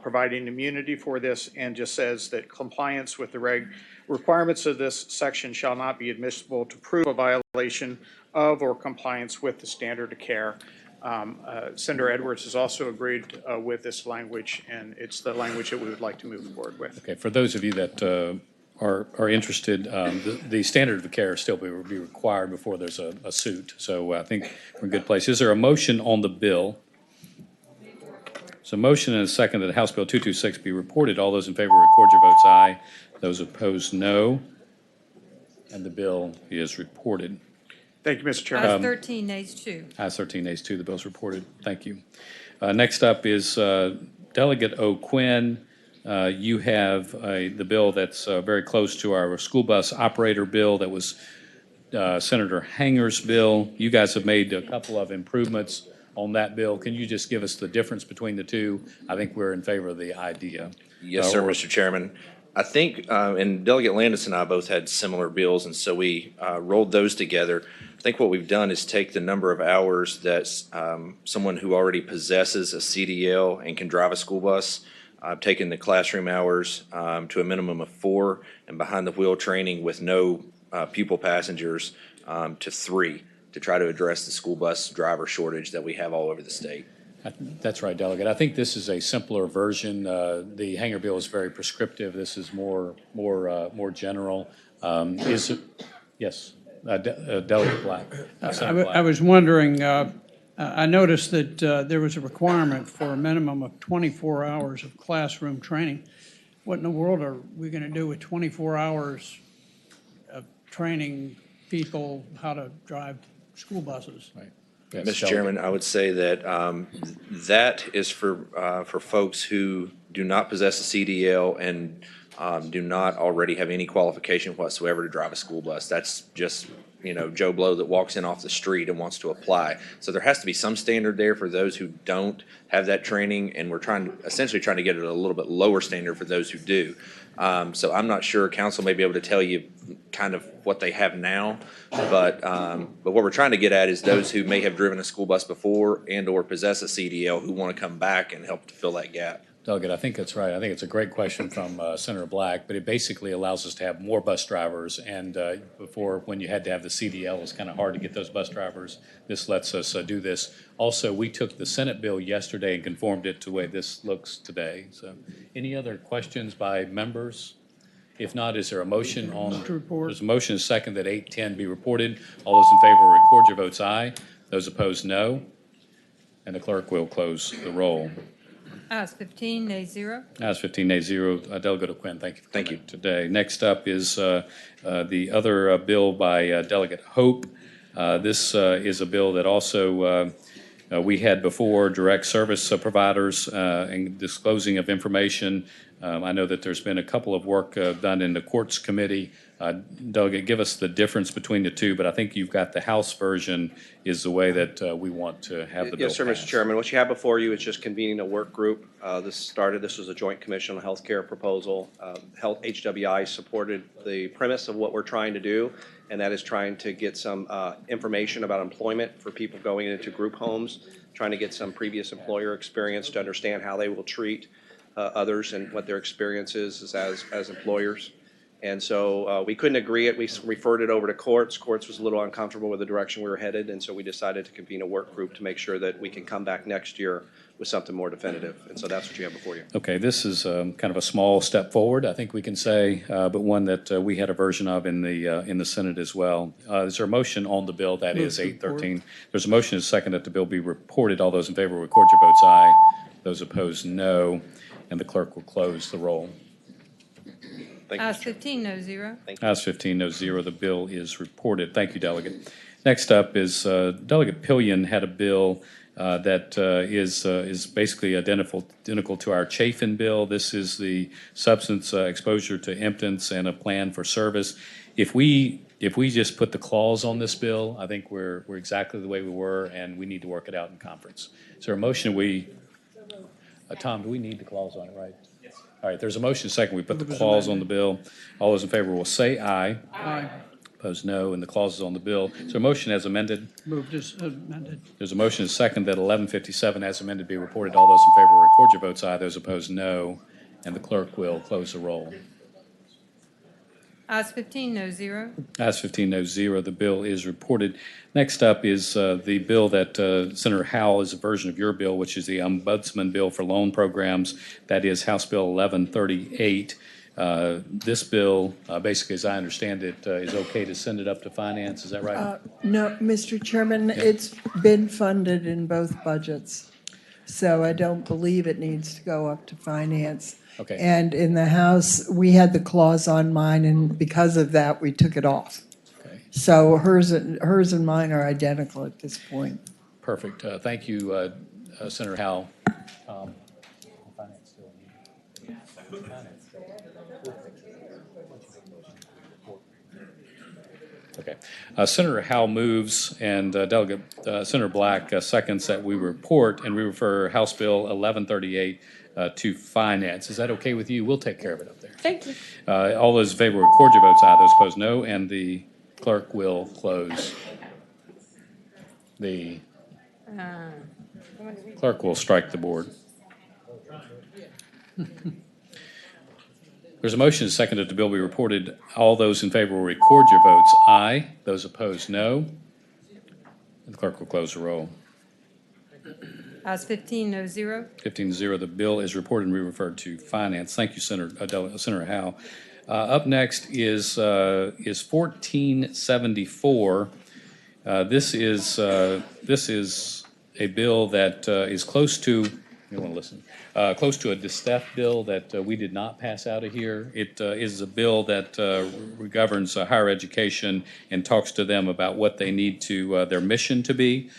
providing immunity for this, and just says that compliance with the requirements of this section shall not be admissible to prove a violation of or compliance with the standard of care. Senator Edwards has also agreed with this language, and it's the language that we would like to move forward with. Okay, for those of you that are interested, the standard of care still be required before there's a suit. So I think we're in a good place. Is there a motion on the bill? So motion and a second that House Bill 226 be reported. All those in favor record your votes aye. Those opposed, no. And the bill is reported. Thank you, Mr. Chairman. Ayes 13, nays 2. Ayes 13, nays 2. The bill's reported. Thank you. Next up is Delegate O'Quinn. You have the bill that's very close to our school bus operator bill. That was Senator Hanger's bill. You guys have made a couple of improvements on that bill. Can you just give us the difference between the two? I think we're in favor of the idea. Yes, sir, Mr. Chairman. I think, and Delegate Landis and I both had similar bills, and so we rolled those together. I think what we've done is take the number of hours that someone who already possesses a CDL and can drive a school bus, I've taken the classroom hours to a minimum of 4, and behind the wheel training with no pupil passengers to 3, to try to address the school bus driver shortage that we have all over the state. That's right, Delegate. I think this is a simpler version. The Hanger bill is very prescriptive. This is more general. Is it? Yes, Delegate Black. I was wondering. I noticed that there was a requirement for a minimum of 24 hours of classroom training. What in the world are we going to do with 24 hours of training people how to drive school buses? Right. Yes, Mr. Chairman, I would say that that is for folks who do not possess a CDL and do not already have any qualification whatsoever to drive a school bus. That's just Joe Blow that walks in off the street and wants to apply. So there has to be some standard there for those who don't have that training, and we're essentially trying to get it a little bit lower standard for those who do. So I'm not sure council may be able to tell you kind of what they have now, but what we're trying to get at is those who may have driven a school bus before and/or possess a CDL who want to come back and help to fill that gap. Delegate, I think that's right. I think it's a great question from Senator Black, but it basically allows us to have more bus drivers. And before, when you had to have the CDL, it was kind of hard to get those bus drivers. This lets us do this. Also, we took the Senate bill yesterday and conformed it to the way this looks today. So any other questions by members? If not, is there a motion on? There's a motion and a second that 810 be reported. All those in favor record your votes aye. Those opposed, no. And the clerk will close the roll. Ayes 15, nays 0. Ayes 15, nays 0. Delegate O'Quinn, thank you for coming today. Next up is the other bill by Delegate Hope. This is a bill that also we had before, direct service providers and disclosing of information. I know that there's been a couple of work done in the courts committee. Delegate, give us the difference between the two, but I think you've got the House version is the way that we want to have the bill Yes, sir, passed. Mr. Chairman. What you have before you is just convening a work group. This was a joint commission on healthcare proposal. HWI supported the premise of what we're trying to do, and that is trying to get some information about employment for people going into group homes, trying to get some previous employer experience to understand how they will treat others and what their experience is as employers. And so we couldn't agree it. We referred it over to courts. Courts was a little uncomfortable with the direction we were headed, and so we decided to convene a work group to make sure that we can come back next year with something more definitive. And so that's what you have before you. Okay, this is kind of a small step forward, I think we can say, but one that we had a version of in the Senate as well. Is there a motion on the bill? That is 813. There's a motion and a second that the bill be reported. All those in favor record your votes aye. Those opposed, no. And the clerk will close the roll. Ayes 15, no 0. Ayes 15, no 0. The bill is reported. Thank you, Delegate. Next up is Delegate Pillion had a bill that is basically identical to our Chafin bill. This is the substance exposure to impotence and a plan for service. If we just put the clause on this bill, I think we're exactly the way we were, and we need to work it out in conference. Is there a motion Tom, do we need the clause on it, right? Yes. All right, there's a motion second. We put the clause on the bill. All those in favor will say aye. Aye. Opposed, no, and the clause is on the bill. So a motion as amended. Moved as amended. There's a motion second that 1157 as amended be reported. All those in favor record your votes aye. Those opposed, no. And the clerk will close the roll. Ayes 15, no 0. Ayes 15, no 0. The bill is reported. Next up is the bill that Senator Howell is a version of your bill, which is the Ombudsman Bill for Loan Programs. That is House Bill 1138. This bill, basically, as I understand it, is okay to send it up to finance. Is that right? No, Mr. Chairman, it's been funded in both budgets, so I don't believe it needs to go up to finance. Okay. And in the House, we had the clause on mine, and because of that, we took it off. Okay. So hers and mine are identical at this point. Perfect. Thank you, Senator Howell. Okay. Senator Howell moves, and Delegate Senator Black seconds that we report and we refer House Bill 1138 to finance. Is that okay with you? We'll take care of it up there. Thank you. All those in favor record your votes aye. Those opposed, no. And the clerk will close. The clerk will strike the board. There's a motion and a second that the bill be reported. All those in favor will record your votes aye. Those opposed, no. And the clerk will close the roll. Ayes 15, no 0. 15-0. The bill is reported and referred to finance. Thank you, Senator Howe. Up next is 1474. This is a bill that is close to. You want to listen? Close to a DSTEF bill that we did not pass out of here. It is a bill that governs higher education and talks to them about what they need to their mission to be.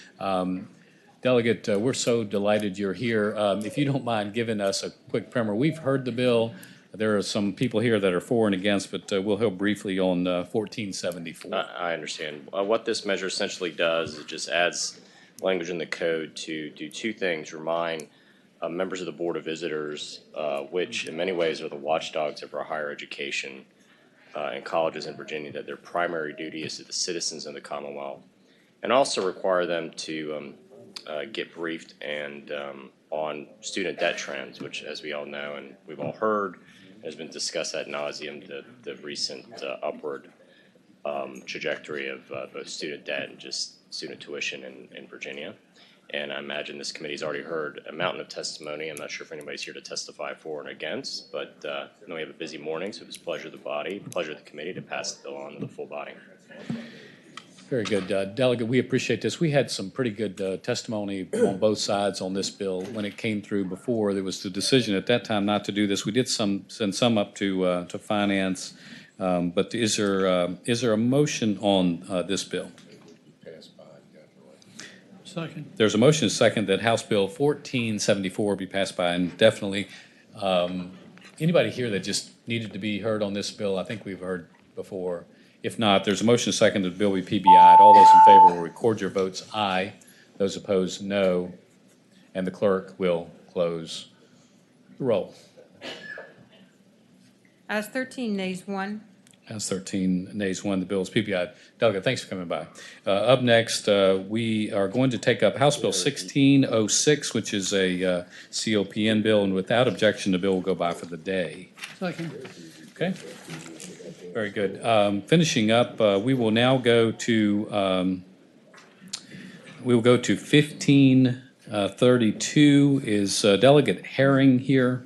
Delegate, we're so delighted you're here. If you don't mind giving us a quick primer, we've heard the bill. There are some people here that are for and against, but we'll hear briefly on 1474. I understand. What this measure essentially does is it just adds language in the code to do two things: remind members of the Board of Visitors, which in many ways are the watchdogs of our higher education and colleges in Virginia, that their primary duty is to the citizens of the Commonwealth, and also require them to get briefed and on student debt trends, which, as we all know and we've all heard, has been discussed ad nauseum, the recent upward trajectory of both student debt and just student tuition in Virginia. And I imagine this committee's already heard a mountain of testimony. I'm not sure if anybody's here to testify for and against, but I know we have a busy morning, so it was pleasure of the committee to pass the bill on to the full body. Very good. Delegate, we appreciate this. We had some pretty good testimony on both sides on this bill. When it came through before, there was the decision at that time not to do this. We did send some up to finance, but is there a motion on this bill? Second. There's a motion and a second that House Bill 1474 be passed by indefinitely. Anybody here that just needed to be heard on this bill? I think we've heard before. If not, there's a motion and a second that the bill be PBI'd. All those in favor will record your votes aye. Those opposed, no. And the clerk will close the roll. Ayes 13, nays 1. Ayes 13, nays 1. The bill is PBI'd. Delegate, thanks for coming by. Up next, we are going to take up House Bill 1606, which is a COPN bill, and without objection, the bill will go by for the day. Second. Okay. Very good. Finishing up, we will now go to 1532. Is Delegate Herring here?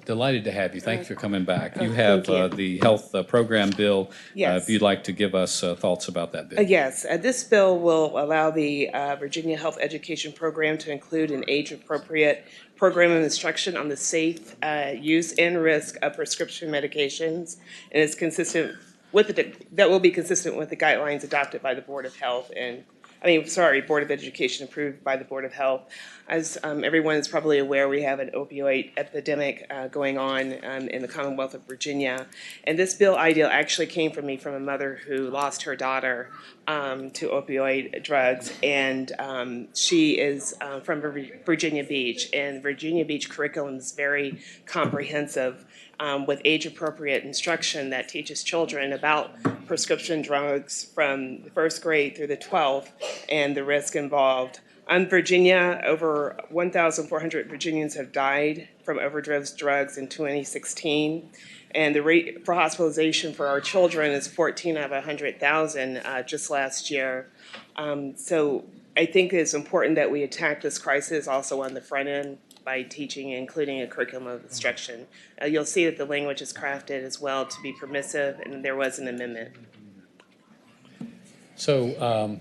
Delighted to have you. Thank you for coming back. You have the health program bill. Yes. If you'd like to give us thoughts about that bill. Yes, this bill will allow the Virginia Health Education Program to include an age-appropriate program of instruction on the safe use and risk of prescription medications, and is consistent with that will be consistent with the guidelines adopted by the Board of Health and Board of Education approved by the Board of Health. As everyone is probably aware, we have an opioid epidemic going on in the Commonwealth of Virginia. And this bill idea actually came from a mother who lost her daughter to opioid drugs. And she is from Virginia Beach. And Virginia Beach curriculum is very comprehensive with age-appropriate instruction that teaches children about prescription drugs from the first grade through the 12th and the risk involved. In Virginia, over 1,400 Virginians have died from overdose drugs in 2016. And the rate for hospitalization for our children is 14 out of 100,000 just last year. So I think it's important that we attack this crisis also on the front end by teaching, including a curriculum of instruction. You'll see that the language is crafted as well to be permissive, and there was an amendment. So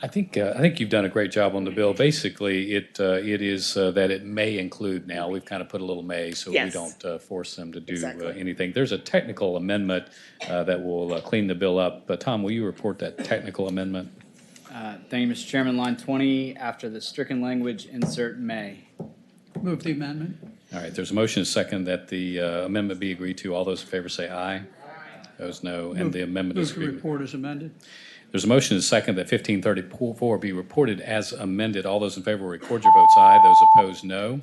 I think you've done a great job on the bill. Basically, it is that it may include now. We've kind of put a little may, so Yes. we don't force them to do Exactly. anything. There's a technical amendment that will clean the bill up. But Tom, will you report that technical amendment? Thank you, Mr. Chairman. Line 20, after the stricken language, insert may. Move the amendment. All right, there's a motion and a second that the amendment be agreed to. All those in favor say aye. Those no, and the amendment is Move the agreed. report as amended. There's a motion and a second that 1534 be reported as amended. All those in favor will record your votes aye. Those opposed, no.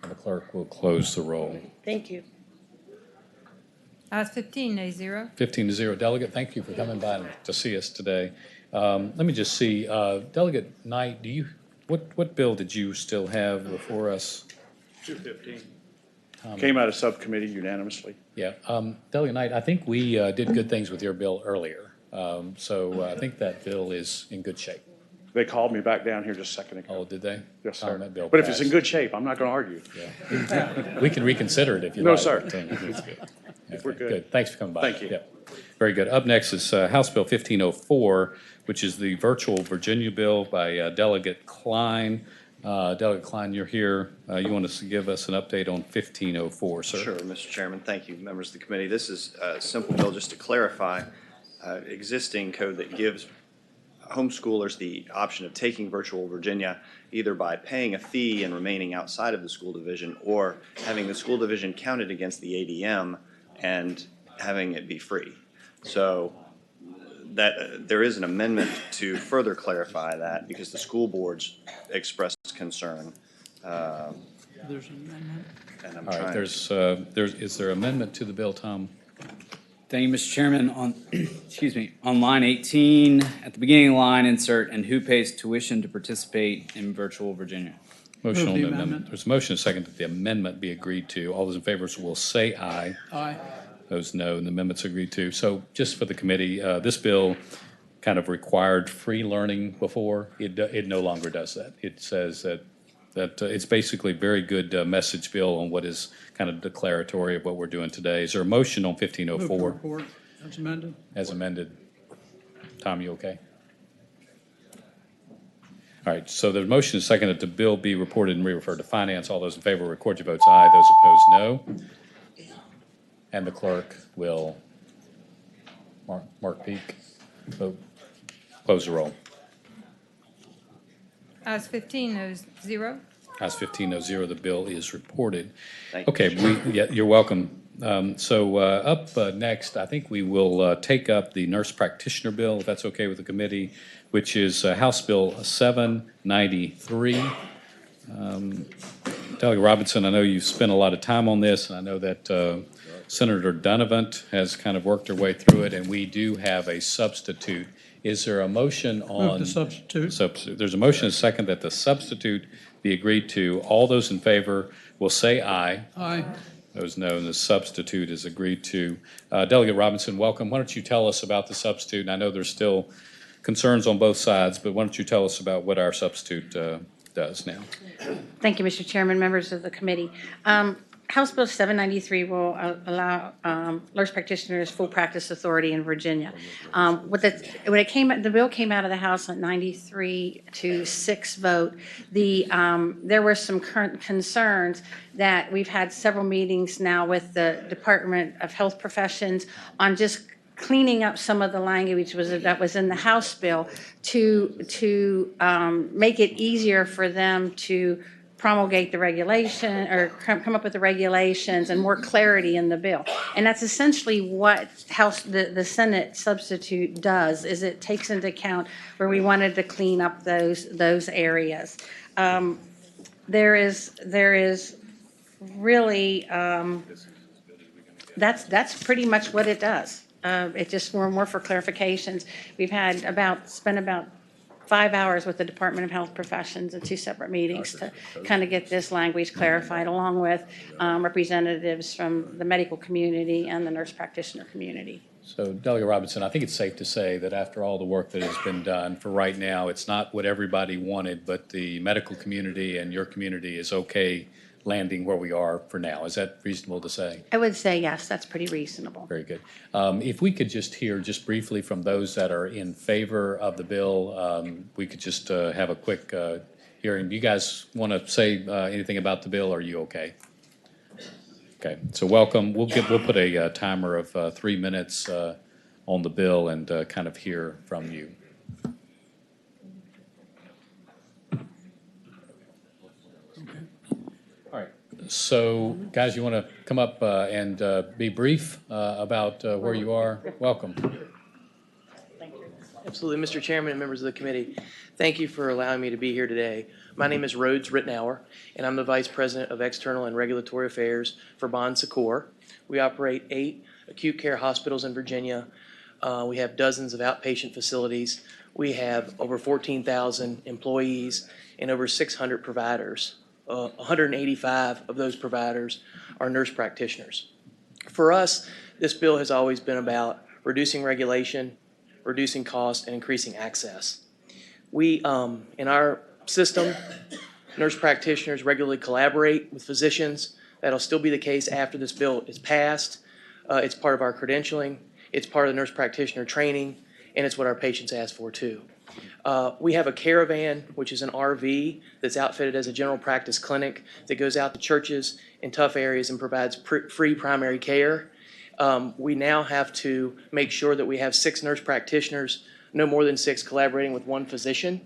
And the clerk will close the roll. Thank you. Ayes 15, nays 0. 15-0. Delegate, thank you for coming by to see us today. Let me just see, Delegate Knight, what bill did you still have before us? 215. Came out of subcommittee unanimously. Yeah, Delegate Knight, I think we did good things with your bill earlier. So I think that bill is in good shape. They called me back down here just a second ago. Oh, did they? Yes, Oh, sir. that bill But if it's in passed. good shape, I'm not going to argue. Yeah. We can reconsider it if you No, like. sir. That's good. If we're Okay, good. Thanks for coming by. Thank you. Yeah. Very good. Up next is House Bill 1504, which is the virtual Virginia bill by Delegate Klein. Delegate Klein, you're here. You want us to give us an update on 1504, sir? Sure, Mr. Chairman. Thank you, members of the committee. This is a simple bill just to clarify existing code that gives homeschoolers the option of taking Virtual Virginia either by paying a fee and remaining outside of the school division, or having the school division counted against the ADM and having it be free. So that there is an amendment to further clarify that, because the school boards expressed concern. There's an amendment. And I'm All trying. right, is there amendment to the bill, Tom? Thank you, Mr. Chairman. On, excuse me, on line 18, at the beginning of the line, insert, and who pays tuition to participate in Virtual Virginia? Motion Move on the the amendment. amendment. There's a motion and a second that the amendment be agreed to. All those in favor will say aye. Aye. Those no, and the amendment's agreed to. So just for the committee, this bill kind of required free learning before. It no longer does that. It says that it's basically a very good message bill on what is kind of declaratory of what we're doing today. Is there a motion on Move to 1504 report as amended. as amended? Tom, you okay? All right, so the motion is second that the bill be reported and re-referred to finance. All those in favor record your votes aye. Those opposed, no. And the clerk will Mark Peak. Vote. Close the roll. Ayes 15, noes 0. Ayes 15, no 0. The bill is reported. Thank you. Okay, yeah, you're welcome. Up next, I think we will take up the nurse practitioner bill, if that's okay with the committee, which is House Bill 793. Delegate Robinson, I know you've spent a lot of time on this, and I know that Senator Donovan has kind of worked her way through it, and we do have a substitute. Is there a motion on? Move the substitute. Substitute. There's a motion and a second that the substitute be agreed to. All those in favor will say aye. Aye. Those no, and the substitute is agreed to. Delegate Robinson, welcome. Why don't you tell us about the substitute? And I know there's still concerns on both sides, but why don't you tell us about what our substitute does now? Thank you, Mr. Chairman, members of the committee. House Bill 793 will allow nurse practitioners full practice authority in Virginia. When the bill came out of the House at 93-6 vote, there were some current concerns that we've had several meetings now with the Department of Health Professions on just cleaning up some of the language that was in the House bill to make it easier for them to promulgate the regulation or come up with the regulations and more clarity in the bill. And that's essentially what the Senate substitute does, is it takes into account where we wanted to clean up those areas. There is really, that's pretty much what it does. It just more for clarifications. We've had spent about 5 hours with the Department of Health Professions in 2 separate meetings to kind of get this language clarified, along with representatives from the medical community and the nurse practitioner community. So, Delegate Robinson, I think it's safe to say that after all the work that has been done, for right now, it's not what everybody wanted, but the medical community and your community is okay landing where we are for now. Is that reasonable to say? I would say yes, that's pretty reasonable. Very good. If we could just hear just briefly from those that are in favor of the bill, we could just have a quick hearing. Do you guys want to say anything about the bill, or are you okay? Okay, so welcome. We'll put a timer of 3 minutes on the bill and kind of hear from you. So, guys, you want to come up and be brief about where you are? Welcome. Absolutely, Mr. Chairman and members of the committee. Thank you for allowing me to be here today. My name is Rhodes Rittenauer, and I'm the Vice President of External and Regulatory Affairs for Bon Secours. We operate 8 acute care hospitals in Virginia. We have dozens of outpatient facilities. We have over 14,000 employees and over 600 providers. 185 of those providers are nurse practitioners. For us, this bill has always been about reducing regulation, reducing cost, and increasing access. We, in our system, nurse practitioners regularly collaborate with physicians. That'll still be the case after this bill is passed. It's part of our credentialing, it's part of the nurse practitioner training, and it's what our patients ask for too. We have a caravan, which is an RV that's outfitted as a general practice clinic that goes out to churches in tough areas and provides free primary care. We now have to make sure that we have 6 nurse practitioners no more than 6 collaborating with one physician.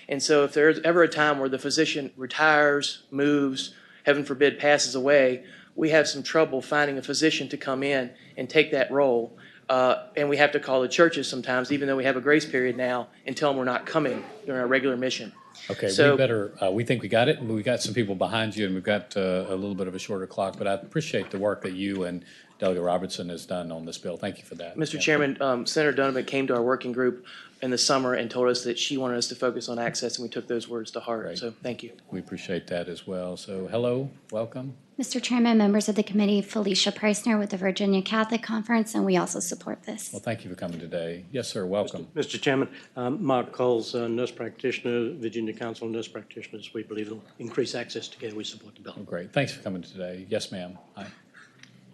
And so if there's ever a time where the physician retires, moves, heaven forbid, passes away, we have some trouble finding a physician to come in and take that role. And we have to call the churches sometimes, even though we have a grace period now, and tell them we're not coming during our regular mission. Okay, So- we better, we think we got it, and we got some people behind you, and we've got a little bit of a shorter clock, but I appreciate the work that you and Delegate Robertson has done on this bill. Thank you for that. Mr. Yeah. Chairman, Senator Donovan came to our working group in the summer and told us that she wanted us to focus on access, and we took those words to heart. Great. So thank you. We appreciate that as well. So, hello, welcome. Mr. Chairman, members of the committee, Felicia Preissner with the Virginia Catholic Conference, and we also support this. Well, thank you for coming today. Yes, sir, welcome. Mr. Chairman, Mark Coles, nurse practitioner, Virginia Council of Nurse Practitioners. We believe it'll increase access to care. We support the bill. Oh, great. Thanks for coming today. Yes, ma'am. Hi.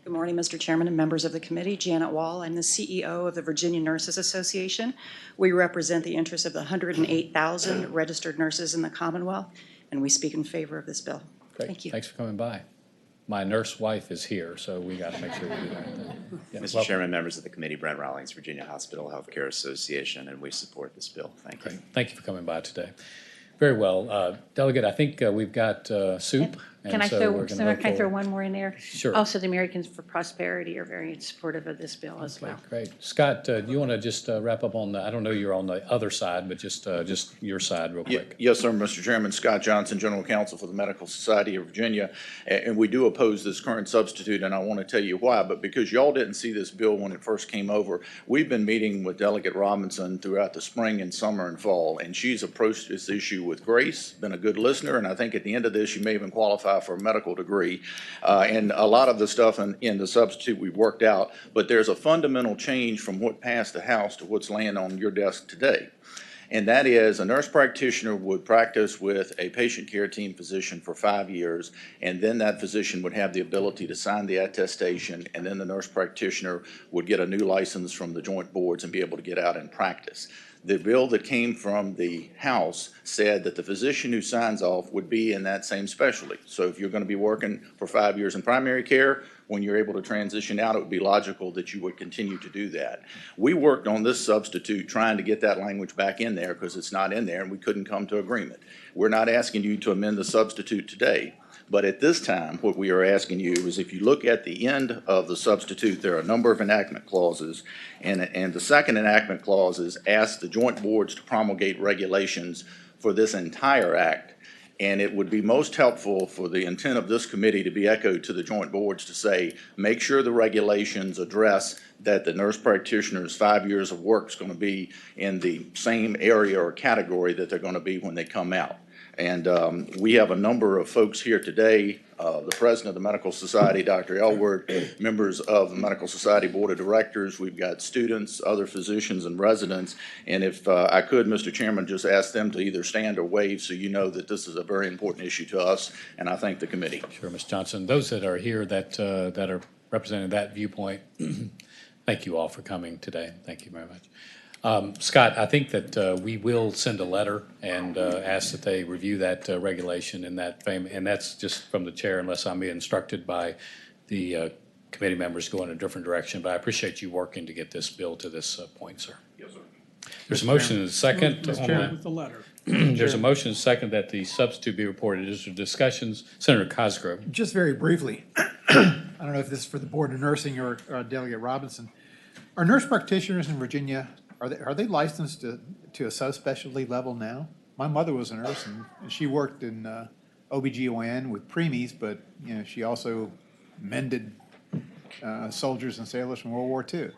Good morning, Mr. Chairman and members of the committee. Janet Wall. I'm the CEO of the Virginia Nurses Association. We represent the interests of the 108,000 registered nurses in the Commonwealth, and we speak in favor of this bill. Great. Thank you. Thanks for coming by. My nurse wife is here, so we got to make sure we do that. Yeah, Mr. welcome. Chairman, members of the committee, Brent Rawlings, Virginia Hospital Healthcare Association, and we support this bill. Thank you. Great. Thank you for coming by today. Very well. Delegate, I think we've got soup. Can I throw one more in there? Sure. Also, the Americans for Prosperity are very supportive of this bill as well. Great. Scott, do you want to just wrap up on the, I don't know you're on the other side, but just your side real quick. Yes, sir, Mr. Chairman. Scott Johnson, General Counsel for the Medical Society of Virginia. And we do oppose this current substitute, and I want to tell you why. But because y'all didn't see this bill when it first came over, we've been meeting with Delegate Robinson throughout the spring and summer and fall, and she's approached this issue with grace, been a good listener, and I think at the end of this, you may even qualify for a medical degree. And a lot of the stuff in the substitute we've worked out, but there's a fundamental change from what passed the House to what's laying on your desk today. And that is a nurse practitioner would practice with a patient care team physician for 5 years, and then that physician would have the ability to sign the attestation, and then the nurse practitioner would get a new license from the joint boards and be able to get out and practice. The bill that came from the House said that the physician who signs off would be in that same specialty. So if you're going to be working for 5 years in primary care, when you're able to transition out, it would be logical that you would continue to do that. We worked on this substitute trying to get that language back in there because it's not in there and we couldn't come to agreement. We're not asking you to amend the substitute today. But at this time, what we are asking you is if you look at the end of the substitute, there are a number of enactment clauses. And the second enactment clause is ask the joint boards to promulgate regulations for this entire act. And it would be most helpful for the intent of this committee to be echoed to the joint boards to say, make sure the regulations address that the nurse practitioner's 5 years of work is going to be in the same area or category that they're going to be when they come out. And we have a number of folks here today, the president of the Medical Society, Dr. Elward, members of the Medical Society Board of Directors. We've got students, other physicians, and residents. And if I could, Mr. Chairman, just ask them to either stand or wave so you know that this is a very important issue to us, and I thank the committee. Sure, Ms. Johnson. Those that are here that are representing that viewpoint, thank you all for coming today. Thank you very much. Scott, I think that we will send a letter and ask that they review that regulation and and that's just from the chair unless I'm being instructed by the committee members go in a different direction. But I appreciate you working to get this bill to this point, sir. Yes, sir. There's a motion and a second. Mr. Chairman, with the letter. There's a motion and a second that the substitute be reported. Is there discussions? Senator Cosgrove. Just very briefly, I don't know if this is for the Board of Nursing or Delegate Robinson. Are nurse practitioners in Virginia, are they licensed to a subspecialty level now? My mother was a nurse and she worked in OBGYN with preemies, but you know she also mended soldiers and sailors from World War II.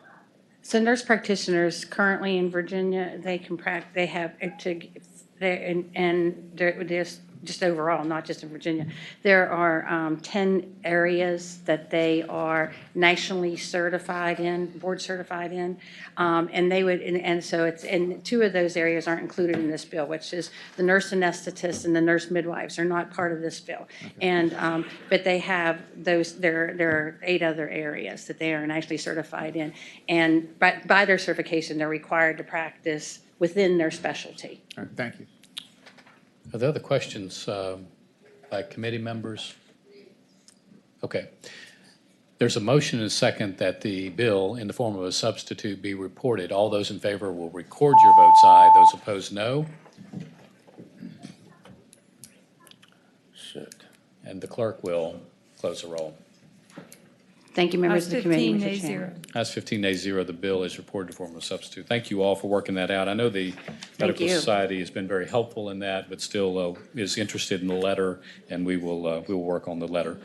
So nurse practitioners currently in Virginia, they can they have and there's just overall, not just in Virginia, there are 10 areas that they are nationally certified in, board certified in, and they would, and so it's, and 2 of those areas aren't included in this bill, which is the nurse anesthetists and the nurse midwives are not part of this bill. Okay. And but they have those. There are 8 other areas that they are nationally certified in, and by their certification, they're required to practice within their specialty. All right, thank you. Are there other questions by committee members? Okay. There's a motion and a second that the bill in the form of a substitute be reported. All those in favor will record your votes aye. Those opposed, no. Shit. And the clerk will close the roll. Thank you, members of the committee. 15, Mr. nay, Chairman. 0. That's 15 days 0. The bill is reported in the form of a substitute. Thank you all for working that out. I know the Medical you. Society has been very helpful in that, but still is interested in the letter, and we will work on the letter.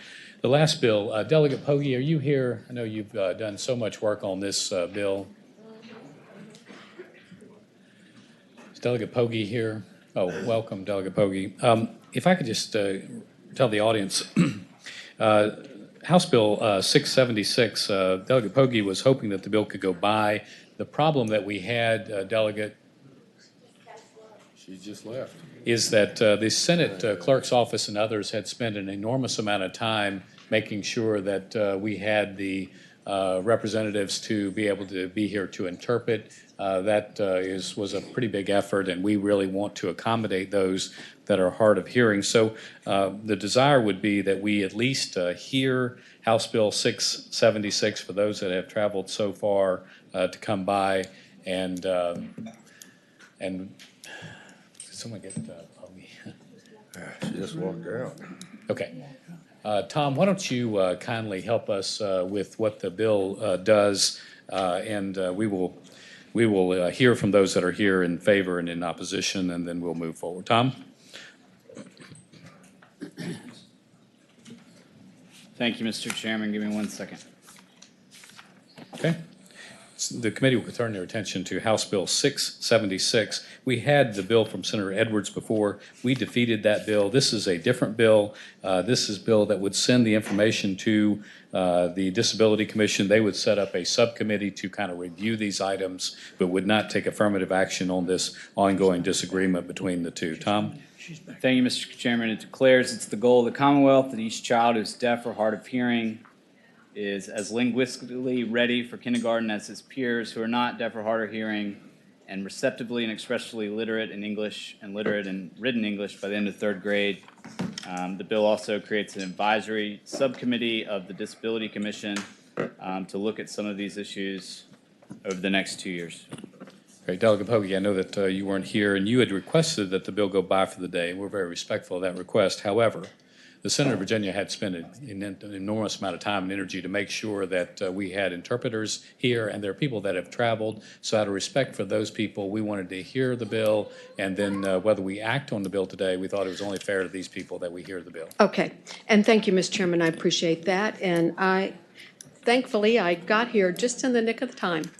The last bill, Delegate Pogge, are you here? I know you've done so much work on this bill. Is Delegate Pogge here? Oh, welcome, Delegate Pogge. If I could just tell the audience, House Bill 676, Delegate Pogge was hoping that the bill could go by. The problem that we had, Delegate, She just left. is that the Senate Clerk's Office and others had spent an enormous amount of time making sure that we had the representatives to be able to be here to interpret. That was a pretty big effort, and we really want to accommodate those that are hard of hearing. So the desire would be that we at least hear House Bill 676 for those that have traveled so far to come by, and someone get Pogge. She just walked out. Okay. Tom, why don't you kindly help us with what the bill does, and we will hear from those that are here in favor and in opposition, and then we'll move forward. Tom? Thank you, Mr. Chairman. Give me 1 second. Okay. The committee will turn their attention to House Bill 676. We had the bill from Senator Edwards before. We defeated that bill. This is a different bill. This is a bill that would send the information to the Disability Commission. They would set up a subcommittee to kind of review these items, but would not take affirmative action on this ongoing disagreement between the two. Tom? Thank you, Mr. Chairman. It declares it's the goal of the Commonwealth that each child who is deaf or hard of hearing is as linguistically ready for kindergarten as his peers who are not deaf or hard of hearing, and receptively and expressively literate in English and literate in written English by the end of 3rd grade. The bill also creates an advisory subcommittee of the Disability Commission to look at some of these issues over the next 2 years. Great. Delegate Pogge, I know that you weren't here, and you had requested that the bill go by for the day. We're very respectful of that request. However, the Senator of Virginia had spent an enormous amount of time and energy to make sure that we had interpreters here, and there are people that have traveled. So out of respect for those people, we wanted to hear the bill, and then whether we act on the bill today, we thought it was only fair to these people that we hear the bill. Okay. And thank you, Mr. Chairman. I appreciate that. And thankfully, I got here just in the nick of the time.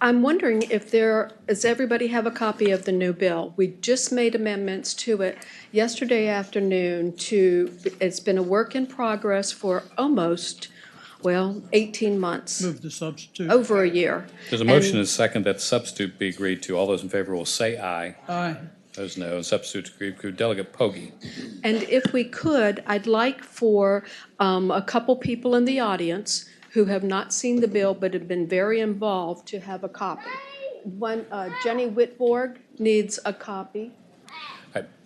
I'm wondering if does everybody have a copy of the new bill? We just made amendments to it yesterday afternoon it's been a work in progress for almost, 18 months. Move the substitute. Over a year. There's a motion and a second that the substitute be agreed to. All those in favor will say aye. Aye. Those no. Substitute agreed to. Delegate Pogge. And if we could, I'd like for a couple people in the audience who have not seen the bill but have been very involved to have a copy. One, Jenny Whitborg needs a copy.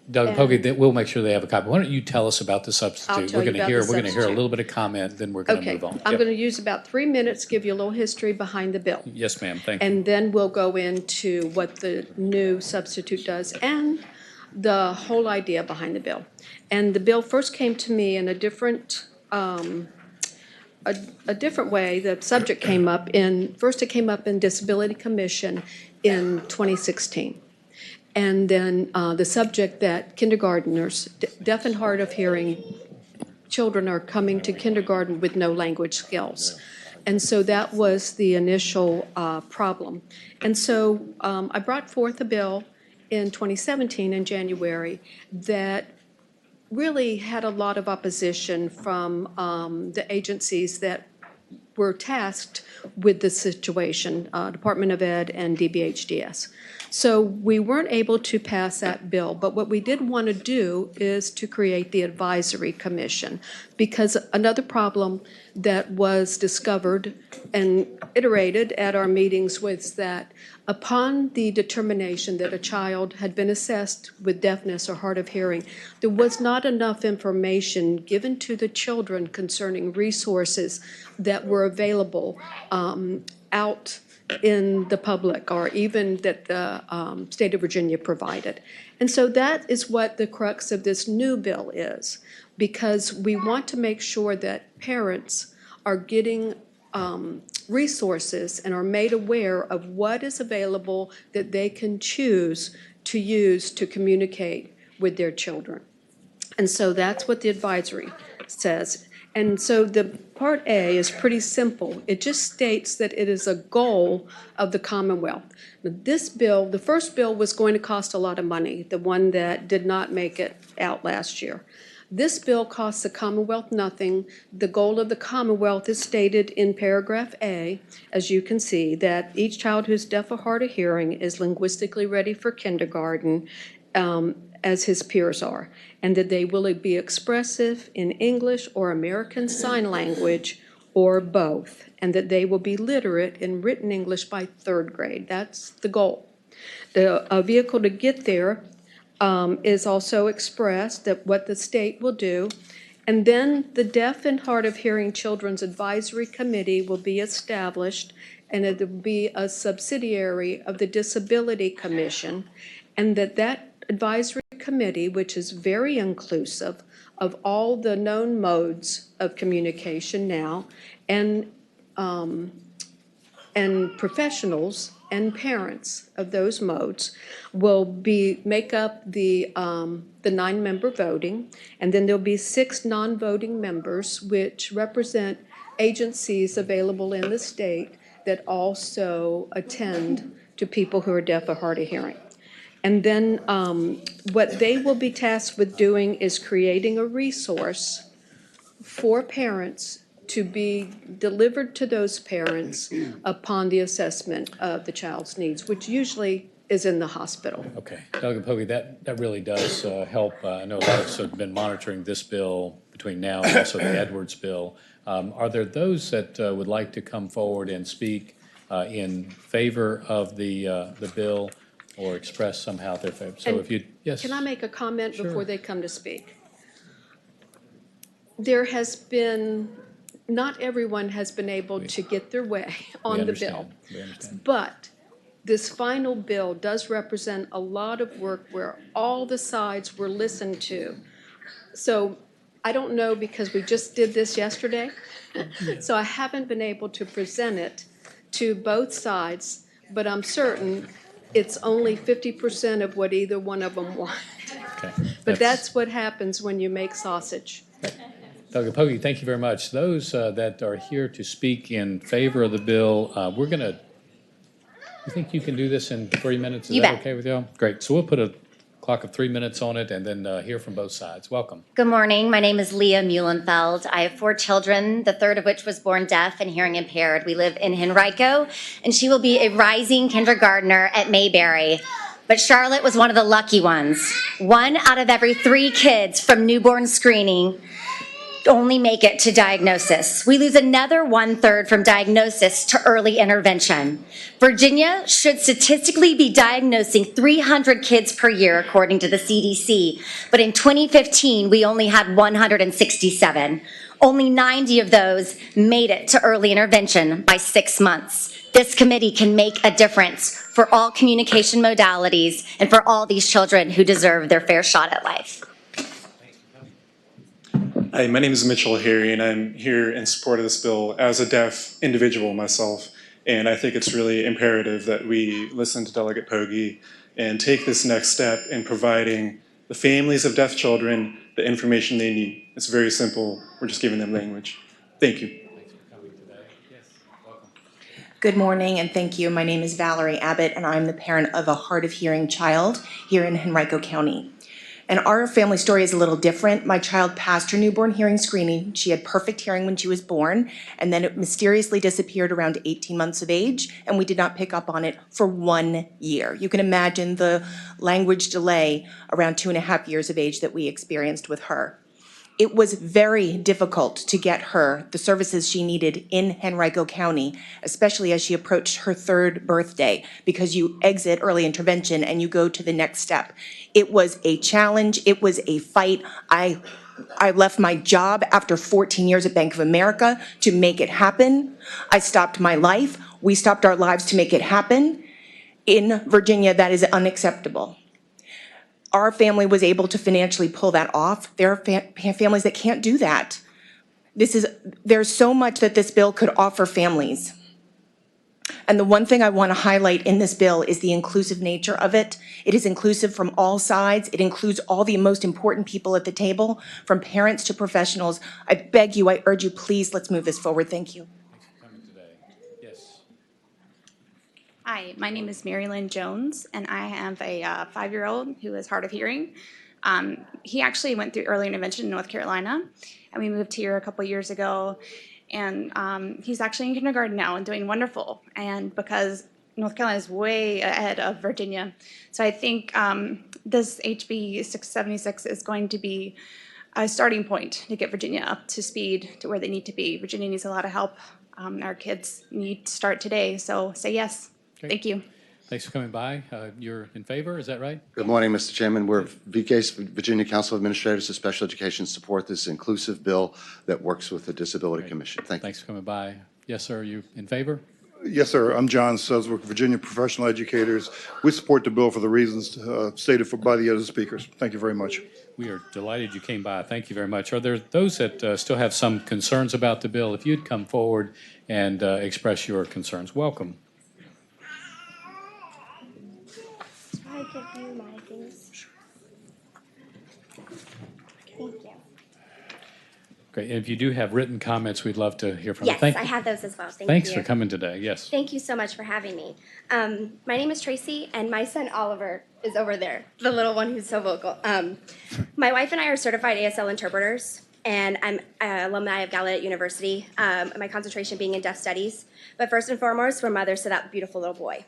Delegate Pogge, we'll make sure they have a copy. Why don't you tell us about the substitute? We're going to hear a little bit of comment, then we're going to move on. I'm Yep. going to use about 3 minutes, give you a little history behind the bill. Yes, ma'am. Thank you. And then we'll go into what the new substitute does and the whole idea behind the bill. And the bill first came to me in a different way. The subject came up first it came up in Disability Commission in 2016. And then the subject that kindergarteners, deaf and hard of hearing children are coming to kindergarten with no language skills. And so that was the initial problem. And so I brought forth a bill in 2017 in January that really had a lot of opposition from the agencies that were tasked with the situation, Department of Ed and DBHDS. So we weren't able to pass that bill, but what we did want to do is to create the advisory commission, because another problem that was discovered and iterated at our meetings was that upon the determination that a child had been assessed with deafness or hard of hearing, there was not enough information given to the children concerning resources that were available out in the public, or even that the state of Virginia provided. And so that is what the crux of this new bill is, because we want to make sure that parents are getting resources and are made aware of what is available that they can choose to use to communicate with their children. And so that's what the advisory says. And so the Part A is pretty simple. It just states that it is a goal of the Commonwealth. This bill, the first bill, was going to cost a lot of money, the one that did not make it out last year. This bill costs the Commonwealth nothing. The goal of the Commonwealth is stated in paragraph A, as you can see, that each child who's deaf or hard of hearing is linguistically ready for kindergarten, as his peers are, and that they will be expressive in English or American Sign Language or both, and that they will be literate in written English by 3rd grade. That's the goal. The vehicle to get there is also expressed, that what the state will do. And then the Deaf and Hard of Hearing Children's Advisory Committee will be established, and it will be a subsidiary of the Disability Commission, and that advisory committee, which is very inclusive of all the known modes of communication now, and professionals and parents of those modes, will make up the 9-member voting, and then there'll be 6 non-voting members, which represent agencies available in the state that also attend to people who are deaf or hard of hearing. And then what they will be tasked with doing is creating a resource for parents to be delivered to those parents upon the assessment of the child's needs, which usually is in the hospital. Okay. Delegate Pogge, that really does help. I know a lot of us have been monitoring this bill between now and also the Edwards bill. Are there those that would like to come forward and speak in favor of the bill, or express somehow their favor? So if you, yes. Can I make a comment Sure. before they come to speak? There has been, not everyone has been able to get their way on the bill. We understand. But this final bill does represent a lot of work where all the sides were listened to. So I don't know, because we just did this yesterday, so I haven't been able to present it to both sides, but I'm certain it's only 50% of what either one of them want. Okay. But that's what happens when you make sausage. Delegate Pogge, thank you very much. Those that are here to speak in favor of the bill, we're going to, you think you can do this in 3 minutes? Is You that bet. okay with y'all? Great. So we'll put a clock of 3 minutes on it, and then hear from both sides. Welcome. Good morning. My name is Leah Muhlenfeld. I have 4 children, the 3rd of which was born deaf and hearing impaired. We live in Henrico, and she will be a rising kindergartner at Mayberry. But Charlotte was one of the lucky ones. 1 out of every 3 kids from newborn screening only make it to diagnosis. We lose another 1/3 from diagnosis to early intervention. Virginia should statistically be diagnosing 300 kids per year, according to the CDC, but in 2015, we only had 167. Only 90 of those made it to early intervention by 6 months. This committee can make a difference for all communication modalities and for all these children who deserve their fair shot at life. Hi, my name is Mitchell Harry, and I'm here in support of this bill as a deaf individual myself. And I think it's really imperative that we listen to Delegate Pogge and take this next step in providing the families of deaf children the information they need. It's very simple. We're just giving them language. Thank you. Good morning and thank you. My name is Valerie Abbott and I'm the parent of a hard of hearing child here in Henrico County. And our family story is a little different. My child passed her newborn hearing screening. She had perfect hearing when she was born, and then it mysteriously disappeared around 18 months of age, and we did not pick up on it for 1 year. You can imagine the language delay around 2.5 years of age that we experienced with her. It was very difficult to get her the services she needed in Henrico County, especially as she approached her 3rd birthday, because you exit early intervention and you go to the next step. It was a challenge. It was a fight. I left my job after 14 years at Bank of America to make it happen. I stopped my life. We stopped our lives to make it happen. In Virginia, that is unacceptable. Our family was able to financially pull that off. There are families that can't do that. There's so much that this bill could offer families. And the one thing I want to highlight in this bill is the inclusive nature of it. It is inclusive from all sides. It includes all the most important people at the table, from parents to professionals. I beg you, I urge you, please, let's move this forward. Thank you. Thanks for coming today. Yes. Hi, my name is Mary Lynn Jones, and I have a 5-year-old who is hard of hearing. He actually went through early intervention in North Carolina, and we moved here a couple years ago. And he's actually in kindergarten now and doing wonderful. And because North Carolina is way ahead of Virginia, so I think this HB 676 is going to be a starting point to get Virginia up to speed to where they need to be. Virginia needs a lot of help. Our kids need to start today, so say yes. Okay. Thank you. Thanks for coming by. You're in favor, is that right? Good morning, Mr. Chairman. We're VCAS, Virginia Council of Administrators of Special Education, support this inclusive bill that works with the Disability Commission. Thank you. Thanks for coming by. Yes, sir, are you in favor? Yes, sir. I'm John Suswick, Virginia Professional Educators. We support the bill for the reasons stated by the other speakers. Thank you very much. We are delighted you came by. Thank you very much. Are there those that still have some concerns about the bill? If you'd come forward and express your concerns, welcome. I give you my things. Thank you. Great. And if you do have written comments, we'd love to hear from you. Yes, I have those as well. Thanks for coming today. Yes. Thank you so much for having me. My name is Tracy, and my son Oliver is over there, the little one who's so vocal. My wife and I are certified ASL interpreters, and I'm an alumni of Gallaudet University, my concentration being in deaf studies. But first and foremost, we're mothers to that beautiful little boy.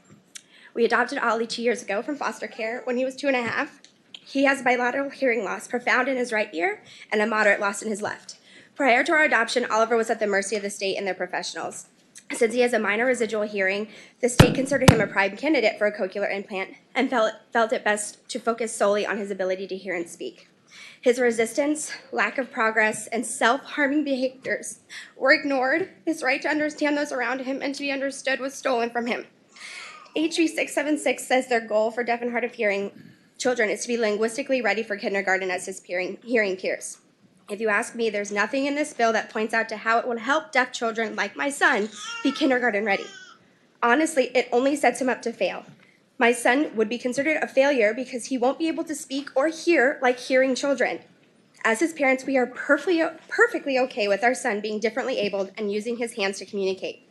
We adopted Ollie 2 years ago from foster care when he was 2.5. He has bilateral hearing loss, profound in his right ear, and a moderate loss in his left. Prior to our adoption, Oliver was at the mercy of the state and their professionals. Since he has a minor residual hearing, the state considered him a prime candidate for a cochlear implant and felt it best to focus solely on his ability to hear and speak. His resistance, lack of progress, and self-harming behaviors were ignored. His right to understand those around him and to be understood was stolen from him. HB 676 says their goal for deaf and hard of hearing children is to be linguistically ready for kindergarten as his hearing peers. If you ask me, there's nothing in this bill that points out to how it would help deaf children like my son be kindergarten ready. Honestly, it only sets him up to fail. My son would be considered a failure because he won't be able to speak or hear like hearing children. As his parents, we are perfectly okay with our son being differently abled and using his hands to communicate.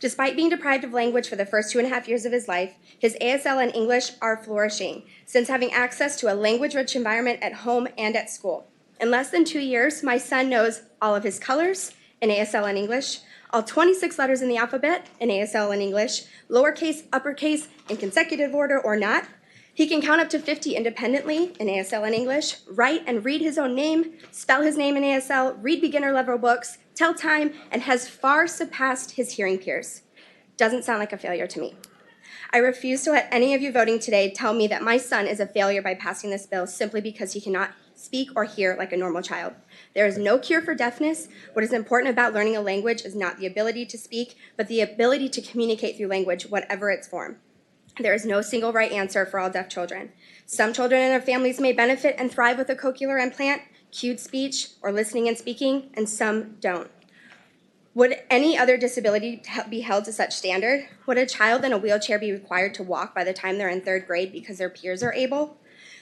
Despite being deprived of language for the first 2.5 years of his life, his ASL and English are flourishing, since having access to a language-rich environment at home and at school. In less than 2 years, my son knows all of his colors in ASL and English, all 26 letters in the alphabet in ASL and English, lowercase, uppercase, in consecutive order or not. He can count up to 50 independently in ASL and English, write and read his own name, spell his name in ASL, read beginner level books, tell time, and has far surpassed his hearing peers. Doesn't sound like a failure to me. I refuse to let any of you voting today tell me that my son is a failure by passing this bill simply because he cannot speak or hear like a normal child. There is no cure for deafness. What is important about learning a language is not the ability to speak, but the ability to communicate through language, whatever its form. There is no single right answer for all deaf children. Some children and their families may benefit and thrive with a cochlear implant, cued speech, or listening and speaking, and some don't. Would any other disability be held to such standard? Would a child in a wheelchair be required to walk by the time they're in 3rd grade because their peers are able?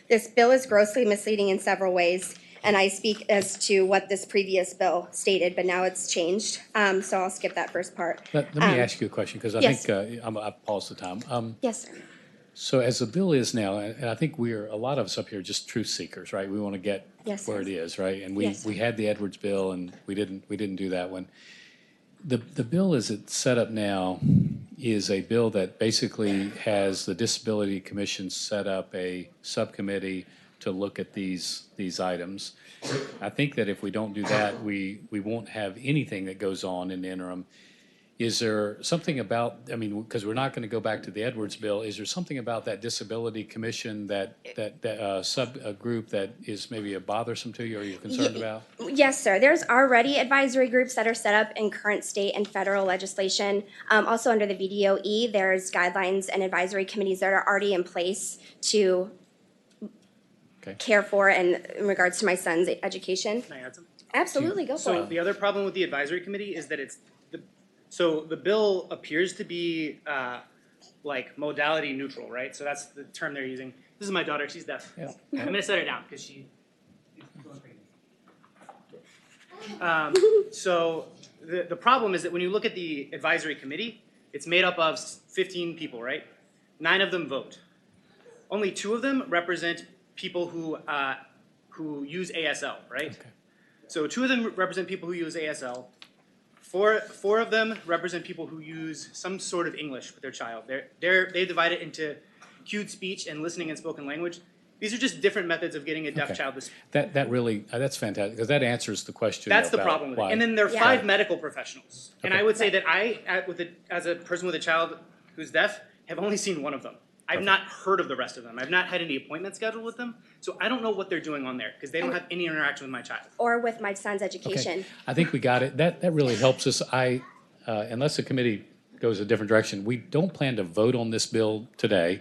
This bill is grossly misleading in several ways, and I speak as to what this previous bill stated, but now it's changed, so I'll skip that first part. Let me ask you a question, because I yes. think I've paused the time. Yes, sir. So as the bill is now, and I think a lot of us up here are just truth seekers, right? We want to get Yes, where sir. it is, right? And Yes, sir. we had the Edwards bill, and we didn't do that one. The bill as it's set up now is a bill that basically has the Disability Commission set up a subcommittee to look at these items. I think that if we don't do that, we won't have anything that goes on in the interim. Is there something about, I mean, because we're not going to go back to the Edwards bill, is there something about that Disability Commission, that subgroup that is maybe bothersome to you or you're concerned about? Yes, sir. There's already advisory groups that are set up in current state and federal legislation. Also under the VDOE, there's guidelines and advisory committees that are already in place to care for and in regards to my son's education. Can I add something? Absolutely, go for So it. the other problem with the advisory committee is that so the bill appears to be like modality neutral, right? So that's the term they're using. This is my daughter, she's deaf. Yeah. I'm gonna set her down because she. So the problem is that when you look at the advisory committee, it's made up of 15 people, right? 9 of them vote. Only 2 of them represent people who use ASL, right? Okay. So 2 of them represent people who use ASL. Four of them represent people who use some sort of English with their child. They divide it into cued speech and listening and spoken language. These are just different methods of getting a deaf child to speak. That really, that's fantastic, because that answers the question. That's the about problem with it. why. And then there are 5 medical professionals. And Okay. I would say that as a person with a child who's deaf, have only seen 1 of them. I've not heard of the rest of them. I've not had any appointments scheduled with them. So I don't know what they're doing on there because they don't have any interaction with my child. Or with my son's education. Okay. I think we got it. That really helps us. Unless the committee goes a different direction, we don't plan to vote on this bill today.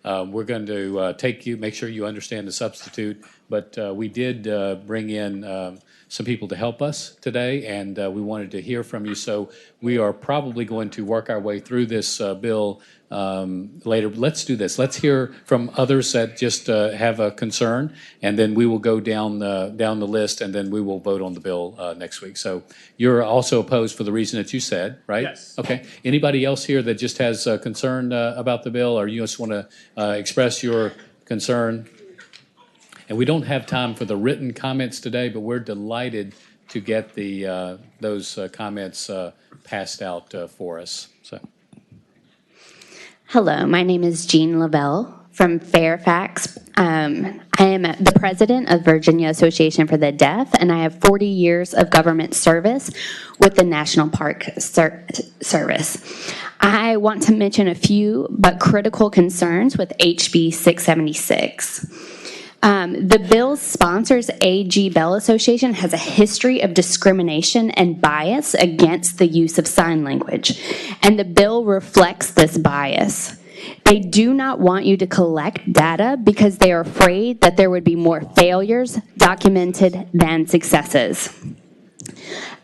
We're going to make sure you understand the substitute, but we did bring in some people to help us today, and we wanted to hear from you. So we are probably going to work our way through this bill later. Let's do this. Let's hear from others that just have a concern, and then we will go down the list, and then we will vote on the bill next week. So you're also opposed for the reason that you said, right? Yes. Okay. Anybody else here that just has a concern about the bill, or you just want to express your concern? And we don't have time for the written comments today, but we're delighted to get those comments passed out for us. So. Hello, my name is Jean Lavelle from Fairfax. I am the president of Virginia Association for the Deaf, and I have 40 years of government service with the National Park Service. I want to mention a few but critical concerns with HB 676. The bill's sponsors, AG Bell Association, has a history of discrimination and bias against the use of sign language, and the bill reflects this bias. They do not want you to collect data because they are afraid that there would be more failures documented than successes.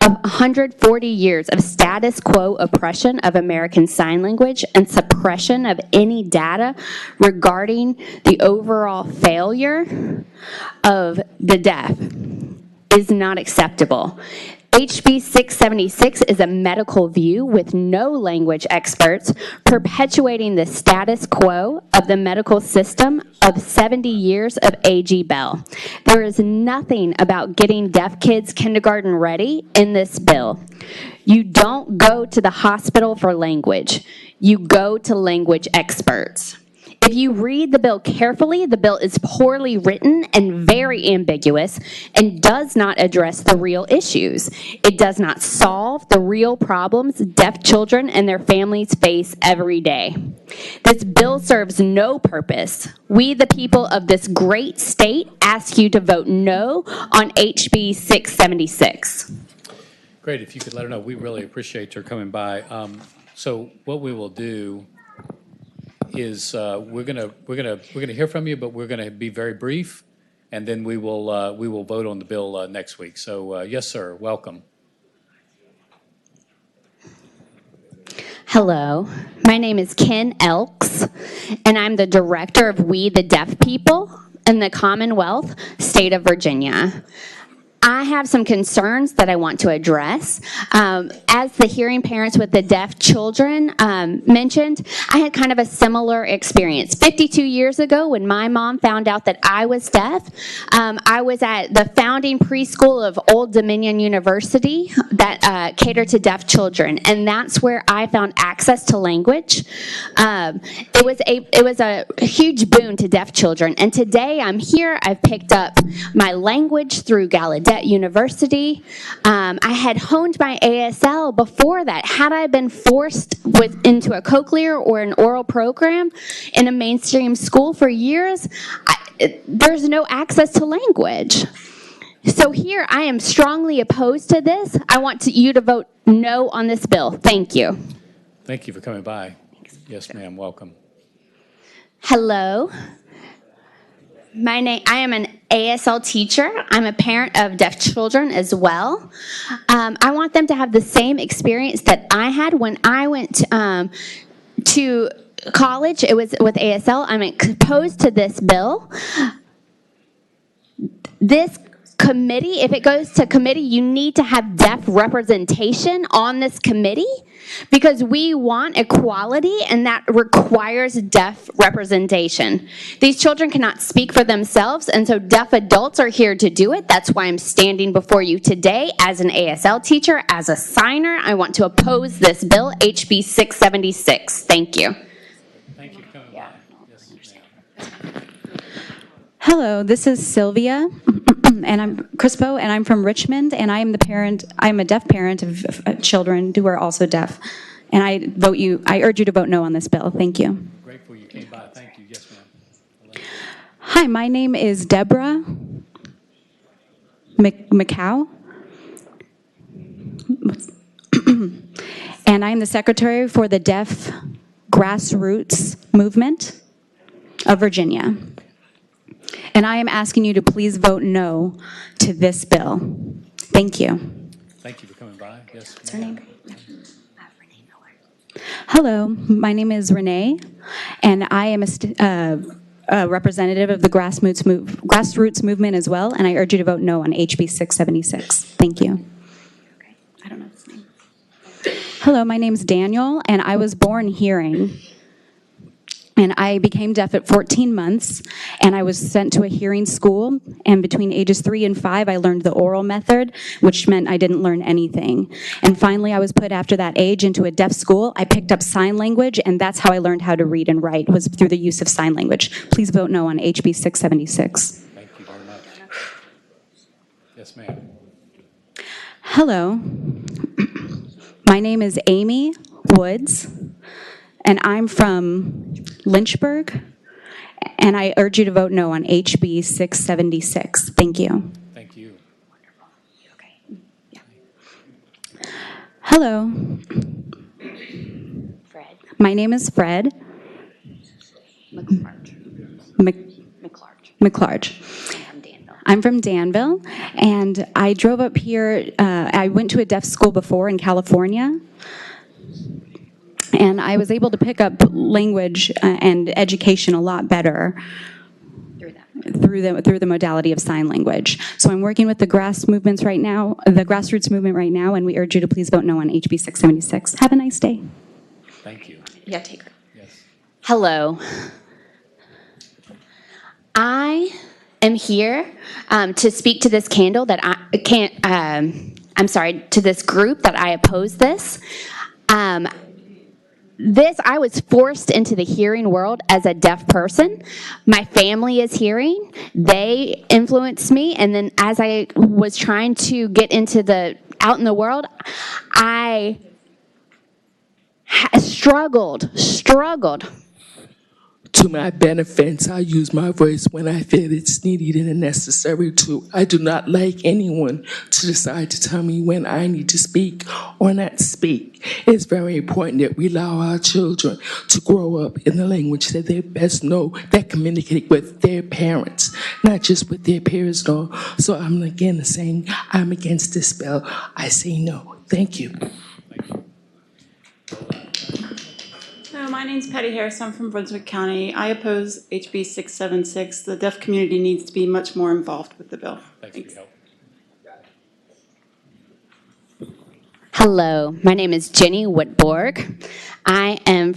Of 140 years of status quo oppression of American Sign Language and suppression of any data regarding the overall failure of the deaf is not acceptable. HB 676 is a medical view with no language experts perpetuating the status quo of the medical system of 70 years of AG Bell. There is nothing about getting deaf kids kindergarten ready in this bill. You don't go to the hospital for language. You go to language experts. If you read the bill carefully, the bill is poorly written and very ambiguous and does not address the real issues. It does not solve the real problems deaf children and their families face every day. This bill serves no purpose. We, the people of this great state, ask you to vote no on HB 676. Great. If you could let her know, we really appreciate her coming by. So what we will do is we're gonna hear from you, but we're gonna be very brief, and then we will vote on the bill next week. So yes, sir. Welcome. Hello, my name is Ken Elks, and I'm the director of We the Deaf People in the Commonwealth State of Virginia. I have some concerns that I want to address. As the hearing parents with the deaf children mentioned, I had kind of a similar experience. 52 years ago, when my mom found out that I was deaf, I was at the founding preschool of Old Dominion University that catered to deaf children, and that's where I found access to language. It was a huge boon to deaf children, and today I'm here. I've picked up my language through Gallaudet University. I had honed my ASL before that. Had I been forced into a cochlear or an oral program in a mainstream school for years, there's no access to language. So here I am strongly opposed to this. I want you to vote no on this bill. Thank you. Thank you for coming by. Yes, ma'am. Welcome. Hello. I am an ASL teacher. I'm a parent of deaf children as well. I want them to have the same experience that I had when I went to college. It was with ASL. I'm opposed to this bill. This committee, if it goes to committee, you need to have deaf representation on this committee because we want equality, and that requires deaf representation. These children cannot speak for themselves, and so deaf adults are here to do it. That's why I'm standing before you today as an ASL teacher, as a signer. I want to oppose this bill, HB 676. Thank you. Thank you for coming by. Yes, ma'am. Hello, this is Sylvia, and I'm Crispo, and I'm from Richmond, and I'm a deaf parent of children who are also deaf. And I urge you to vote no on this bill. Thank you. Grateful you came by. Thank you. Yes, ma'am. Hi, my name is Deborah McCow, and I'm the secretary for the Deaf Grassroots Movement of Virginia. And I am asking you to please vote no to this bill. Thank you. Thank you for coming by. Yes, What's her name? Hello, my name is Renee, and I am a representative of the grassroots movement as well, and I urge you to vote no on HB 676. Thank you. Okay. I don't know his name. Hello, my name's Daniel, and I was born hearing. And I became deaf at 14 months, and I was sent to a hearing school. And between ages 3 and 5, I learned the oral method, which meant I didn't learn anything. And finally, I was put after that age into a deaf school. I picked up sign language, and that's how I learned how to read and write, was through the use of sign language. Please vote no on HB 676. Thank you very much. Yes, ma'am. Hello. My name is Amy Woods, and I'm from Lynchburg, and I urge you to vote no on HB 676. Thank you. Thank you. Okay. Yeah. Hello. Fred. My name is Fred McClarge. I'm from Danville, and I drove up here. I went to a deaf school before in California. And I was able to pick up language and education a lot better through the modality of sign language. So I'm working with the grassroots movement right now, and we urge you to please vote no on HB 676. Have a nice day. Thank you. Yeah, take her. Yes. Hello. I am here to speak to this candle that to this group that I oppose this. I was forced into the hearing world as a deaf person. My family is hearing. They influenced me. And then as I was trying to get out in the world, I struggled. To my benefits, I use my voice when I feel it's needed and necessary to. I do not like anyone to decide to tell me when I need to speak or not speak. It's very important that we allow our children to grow up in the language that they best know, that communicate with their parents, not just with their peers. No. So I'm again saying I'm against this bill. I say no. Thank you. Hello, my name's Patty Harris. I'm from Brunswick County. I oppose HB 676. The deaf community needs to be much more involved with the bill. Thanks for your help. Hello, my name is Jenny Whitborg. I am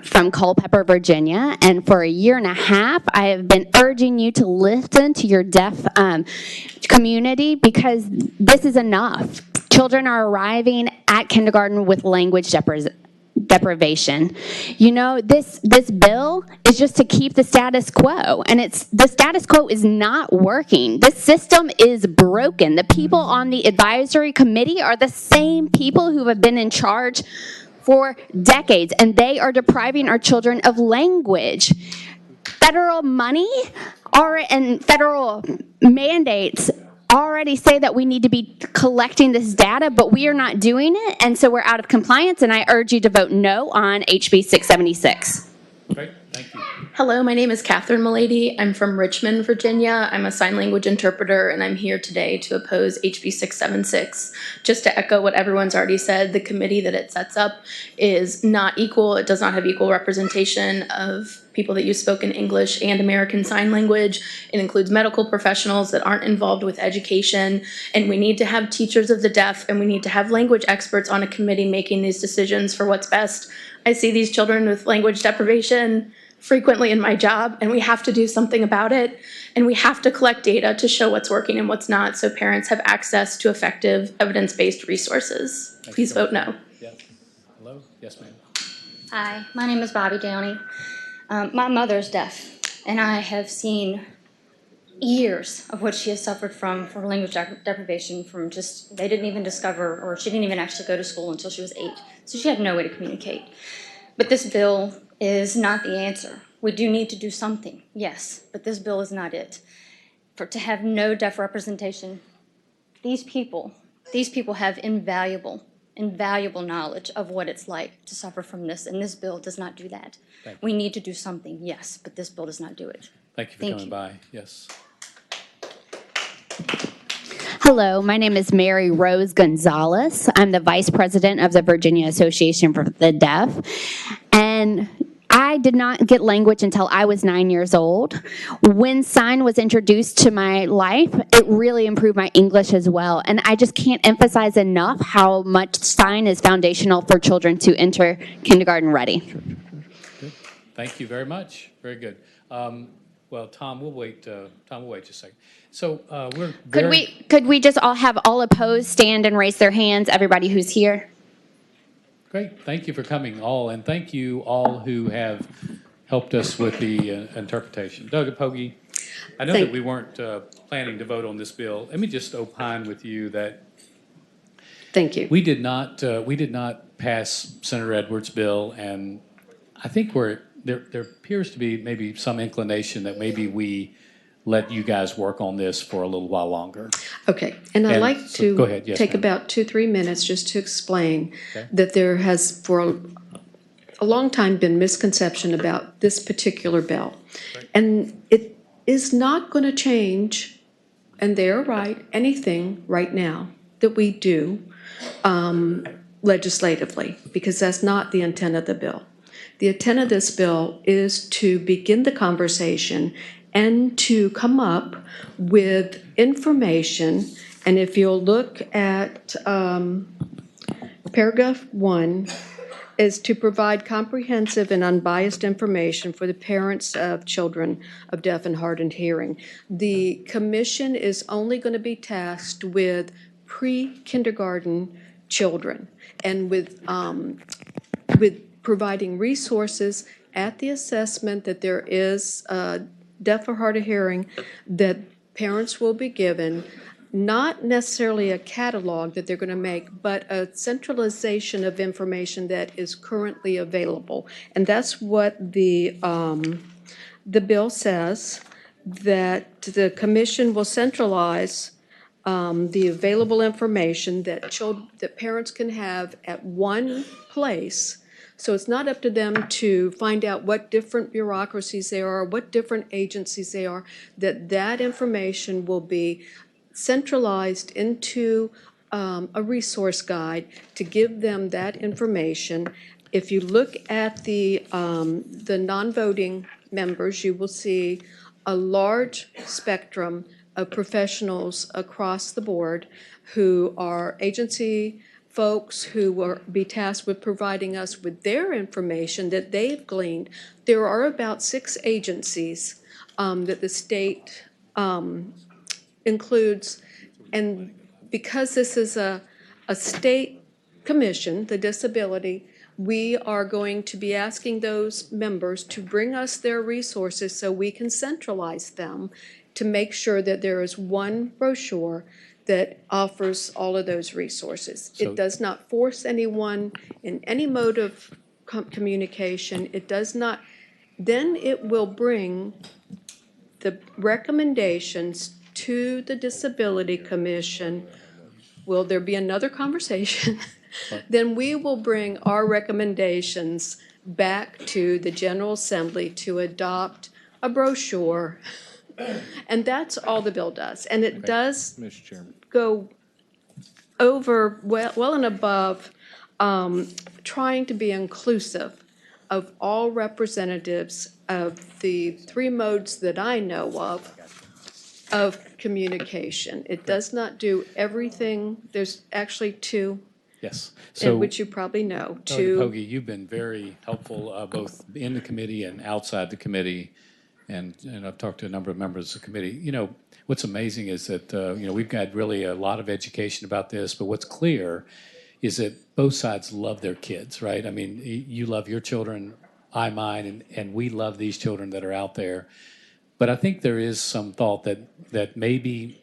from Culpeper, Virginia, and for a year and a half, I have been urging you to listen to your deaf community because this is enough. Children are arriving at kindergarten with language deprivation. You know, this bill is just to keep the status quo, and the status quo is not working. This system is broken. The people on the advisory committee are the same people who have been in charge for decades, and they are depriving our children of language. Federal money and federal mandates already say that we need to be collecting this data, but we are not doing it, and so we're out of compliance, and I urge you to vote no on HB 676. Great, thank you. Hello, my name is Catherine Milady. I'm from Richmond, Virginia. I'm a sign language interpreter, and I'm here today to oppose HB 676. Just to echo what everyone's already said, the committee that it sets up is not equal. It does not have equal representation of people that use spoken English and American Sign Language. It includes medical professionals that aren't involved with education, and we need to have teachers of the deaf, and we need to have language experts on a committee making these decisions for what's best. I see these children with language deprivation frequently in my job, and we have to do something about it, and we have to collect data to show what's working and what's not so parents have access to effective evidence-based resources. Please vote no. Yeah. Hello? Yes, ma'am. Hi, my name is Bobby Downey. My mother's deaf, and I have seen years of what she has suffered from for language deprivation from just, they didn't even discover, or she didn't even actually go to school until she was 8. So she had no way to communicate. But this bill is not the answer. We do need to do something, yes, but this bill is not it. To have no deaf representation, these people have invaluable knowledge of what it's like to suffer from this, and this bill does not do that. We need to do something, yes, but this bill does not do it. Thank you for coming by. Yes. Hello, my name is Mary Rose Gonzalez. I'm the Vice President of the Virginia Association for the Deaf, and I did not get language until I was 9 years old. When sign was introduced to my life, it really improved my English as well. And I just can't emphasize enough how much sign is foundational for children to enter kindergarten ready. Good. Thank you very much. Very good. Well, Tom, we'll wait. Tom, we'll wait just a second. So we're Could we just all opposed stand and raise their hands? Everybody who's here. Great. Thank you for coming all, and thank you all who have helped us with the interpretation. Doug Pogie, I know that we weren't planning to vote on this bill. Let me just opine with you that Thank you. we did not pass Senator Edwards' bill, and I think there appears to be maybe some inclination that maybe we let you guys work on this for a little while longer. Okay, and I'd like to go ahead. Yes, take ma'am. about 2-3 minutes just to explain that there has for a long time been misconception about this particular bill. And it is not going to change, and they're right, anything right now that we do legislatively, because that's not the intent of the bill. The intent of this bill is to begin the conversation and to come up with information. And if you'll look at paragraph 1, is to provide comprehensive and unbiased information for the parents of children of deaf and hard of hearing. The commission is only going to be tasked with pre-kindergarten children and with providing resources at the assessment that there is deaf or hard of hearing, that parents will be given not necessarily a catalog that they're going to make, but a centralization of information that is currently available. And that's what the bill says, that the commission will centralize the available information that parents can have at one place. So it's not up to them to find out what different bureaucracies there are, what different agencies they are, that information will be centralized into a resource guide to give them that information. If you look at the non-voting members, you will see a large spectrum of professionals across the board who are agency folks who will be tasked with providing us with their information that they've gleaned. There are about 6 agencies that the state includes, and because this is a state commission, the disability, we are going to be asking those members to bring us their resources so we can centralize them to make sure that there is one brochure that offers all of those resources. So- It does not force anyone in any mode of communication. It does not, then it will bring the recommendations to the Disability Commission. Will there be another conversation? Then we will bring our recommendations back to the General Assembly to adopt a brochure. And that's all the bill does. And it does Mr. Chairman. go over well and above trying to be inclusive of all representatives of the 3 modes that I know of communication. It does not do everything. There's actually 2, Yes. in which you probably know. Dr. 2. Pogge, you've been very helpful both in the committee and outside the committee. And I've talked to a number of members of the committee. You know, what's amazing is that, we've got really a lot of education about this, but what's clear is that both sides love their kids, right? I mean, you love your children, I mine, and we love these children that are out there. But I think there is some thought that maybe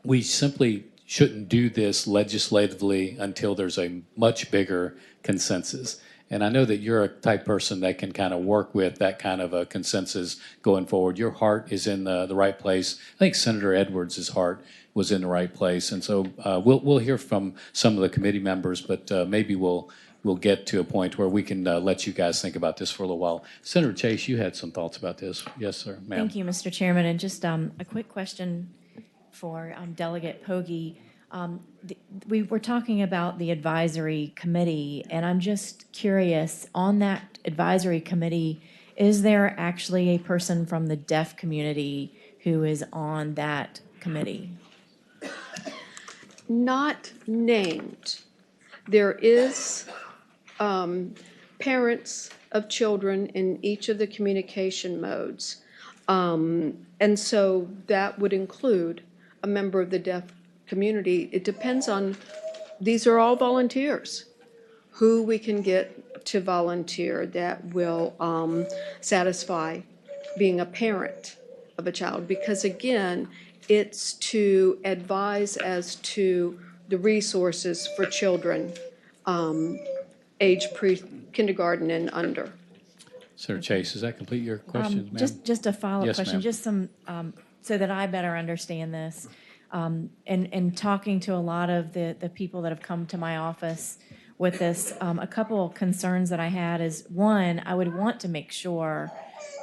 we simply shouldn't do this legislatively until there's a much bigger consensus. And I know that you're a type person that can kind of work with that kind of a consensus going forward. Your heart is in the right place. I think Senator Edwards' heart was in the right place. And so we'll hear from some of the committee members, but maybe we'll get to a point where we can let you guys think about this for a little while. Senator Chase, you had some thoughts about this. Yes, sir, ma'am. Thank you, Mr. Chairman. And just a quick question for Delegate Pogge. We were talking about the advisory committee, and I'm just curious, on that advisory committee, is there actually a person from the deaf community who is on that committee? Not named. There is parents of children in each of the communication modes. And so that would include a member of the deaf community. It depends on, these are all volunteers, who we can get to volunteer that will satisfy being a parent of a child. Because again, it's to advise as to the resources for children age pre-kindergarten and under. Senator Chase, does that complete your questions, ma'am? Just a follow-up Yes, question, ma'am. just some, so that I better understand this. And talking to a lot of the people that have come to my office with this, a couple of concerns that I had is, one, I would want to make sure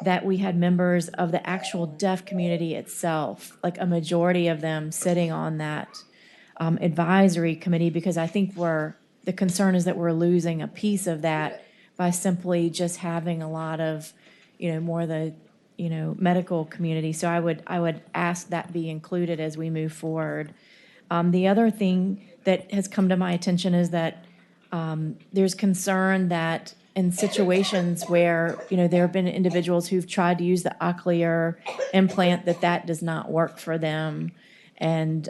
that we had members of the actual deaf community itself, like a majority of them sitting on that advisory committee, because I think the concern is that we're losing a piece of that by simply just having a lot of, more the, medical community. So I would ask that be included as we move forward. The other thing that has come to my attention is that there's concern that in situations where, there have been individuals who've tried to use the cochlear implant, that does not work for them. And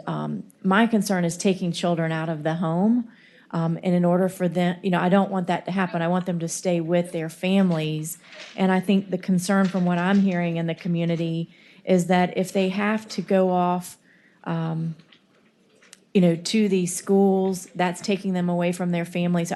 my concern is taking children out of the home. And in order for them, I don't want that to happen. I want them to stay with their families. And I think the concern from what I'm hearing in the community is that if they have to go off, to these schools, that's taking them away from their families. So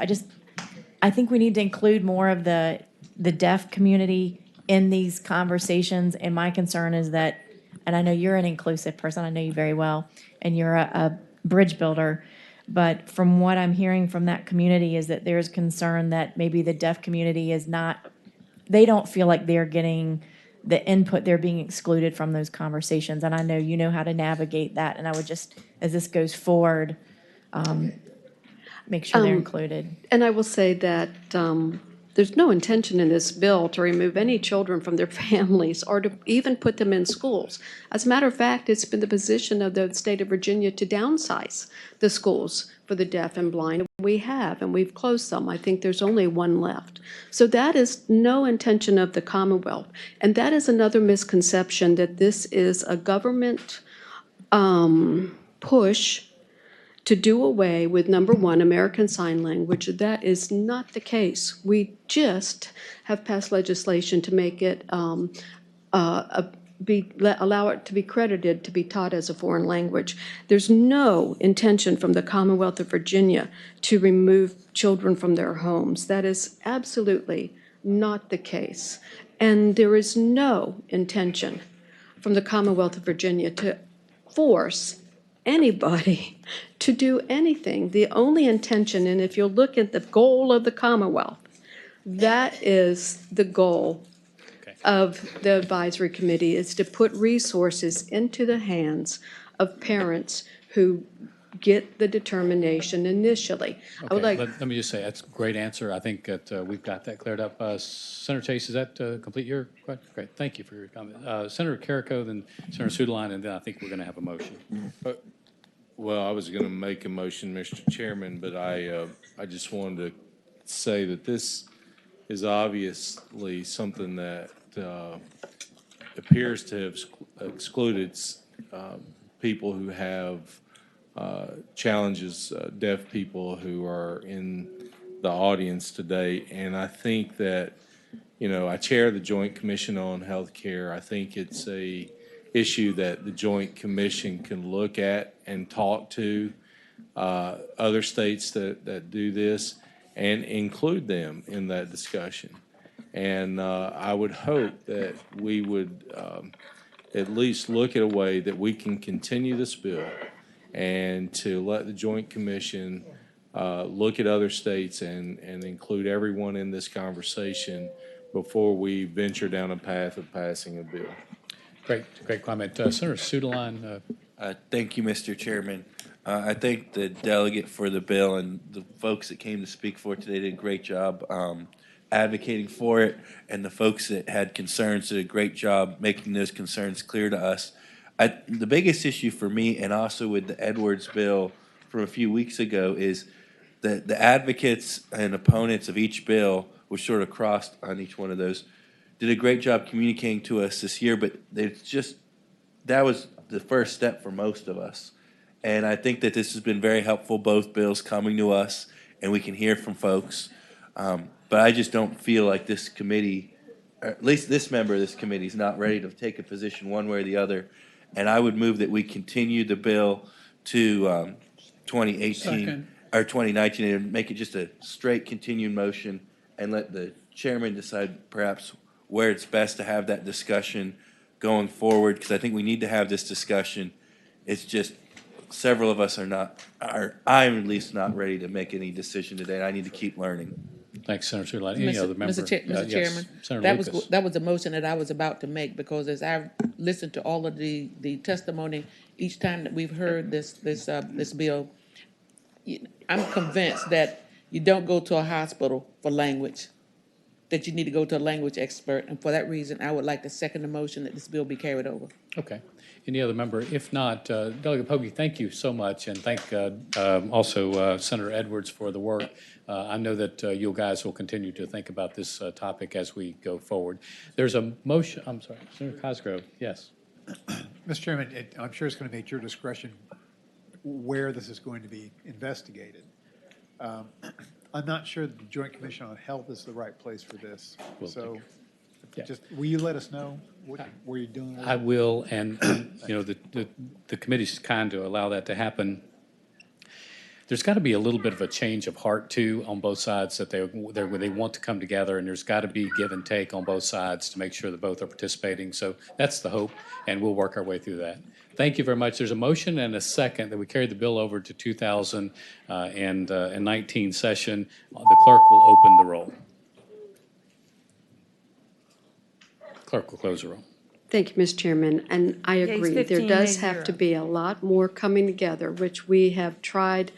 I think we need to include more of the deaf community in these conversations. And my concern is that, and I know you're an inclusive person, I know you very well, and you're a bridge builder. But from what I'm hearing from that community is that there's concern that maybe the deaf community they don't feel like they're getting the input, they're being excluded from those conversations. And I know you know how to navigate that. And I would just, as this goes forward, make sure they're included. And I will say that there's no intention in this bill to remove any children from their families or to even put them in schools. As a matter of fact, it's been the position of the state of Virginia to downsize the schools for the deaf and blind. We have, and we've closed some. I think there's only one left. So that is no intention of the Commonwealth. And that is another misconception, that this is a government push to do away with, number one, American Sign Language. That is not the case. We just have passed legislation to make it allow it to be credited to be taught as a foreign language. There's no intention from the Commonwealth of Virginia to remove children from their homes. That is absolutely not the case. And there is no intention from the Commonwealth of Virginia to force anybody to do anything. The only intention, and if you look at the goal of the Commonwealth, that is the goal of the advisory committee, is to put resources into the hands of parents who get the determination initially. I would Okay, like, let me just say, that's a great answer. I think that we've got that cleared up. Senator Chase, does that complete your question? Great, thank you for your comment. Senator Carrico, then Senator Sudeline, and then I think we're going to have a motion. Well, I was going to make a motion, Mr. Chairman, but I just wanted to say that this is obviously something that appears to have excluded people who have challenges, deaf people who are in the audience today. And I think that, you know, I chair the Joint Commission on Healthcare. I think it's a issue that the Joint Commission can look at and talk to other states that do this and include them in that discussion. And I would hope that we would at least look at a way that we can continue this bill and to let the Joint Commission look at other states and include everyone in this conversation before we venture down a path of passing a bill. Great comment. Senator Sudeline. Thank you, Mr. Chairman. I think the delegate for the bill and the folks that came to speak for it today did a great job advocating for it, and the folks that had concerns did a great job making those concerns clear to us. The biggest issue for me, and also with the Edwards bill from a few weeks ago, is that the advocates and opponents of each bill, which sort of crossed on each one of those, did a great job communicating to us this year, but it's just, that was the first step for most of us. And I think that this has been very helpful, both bills coming to us, and we can hear from folks. But I just don't feel like this committee, or at least this member of this committee, is not ready to take a position one way or the other. And I would move that we continue the bill to 2018 Second. or 2019 and make it just a straight continued motion and let the chairman decide perhaps where it's best to have that discussion going forward, because I think we need to have this discussion. It's just several of us I'm at least not ready to make any decision today, and I need to keep learning. Thanks, Senator Sudeline. Any other member? Mr. Yes, Chairman, Senator Lucas. that was a motion that I was about to make, because as I listened to all of the testimony each time that we've heard this bill, I'm convinced that you don't go to a hospital for language, that you need to go to a language expert, and for that reason, I would like to second the motion that this bill be carried over. Okay. Any other member? If not, Delegate Pogge, thank you so much, and thank also Senator Edwards for the work. I know that you guys will continue to think about this topic as we go forward. There's a motion. I'm sorry, Senator Cosgrove. Yes. Mr. Chairman, I'm sure it's going to be at your discretion where this is going to be investigated. I'm not sure the Joint Commission on Health is the right place for this. Just, will you let us know where you're doing? I will, and you know, the committee's kind to allow that to happen. There's got to be a little bit of a change of heart too on both sides, that they want to come together, and there's got to be give and take on both sides to make sure that both are participating. So that's the hope, and we'll work our way through that. Thank you very much. There's a motion and a second that we carry the bill over to 2019 session. The clerk will open the roll. Clerk will close the roll. Thank you, Ms. Chairman, and I agree. There does have to be a lot more coming together, which we have tried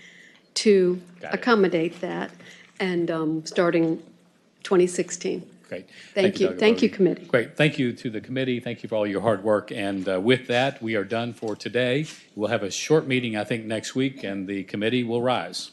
to accommodate that, and starting 2016. Great. Thank you. Dr. Thank you, Bodie. committee. Great. Thank you to the committee. Thank you for all your hard work. And with that, we are done for today. We'll have a short meeting, I think, next week, and the committee will rise.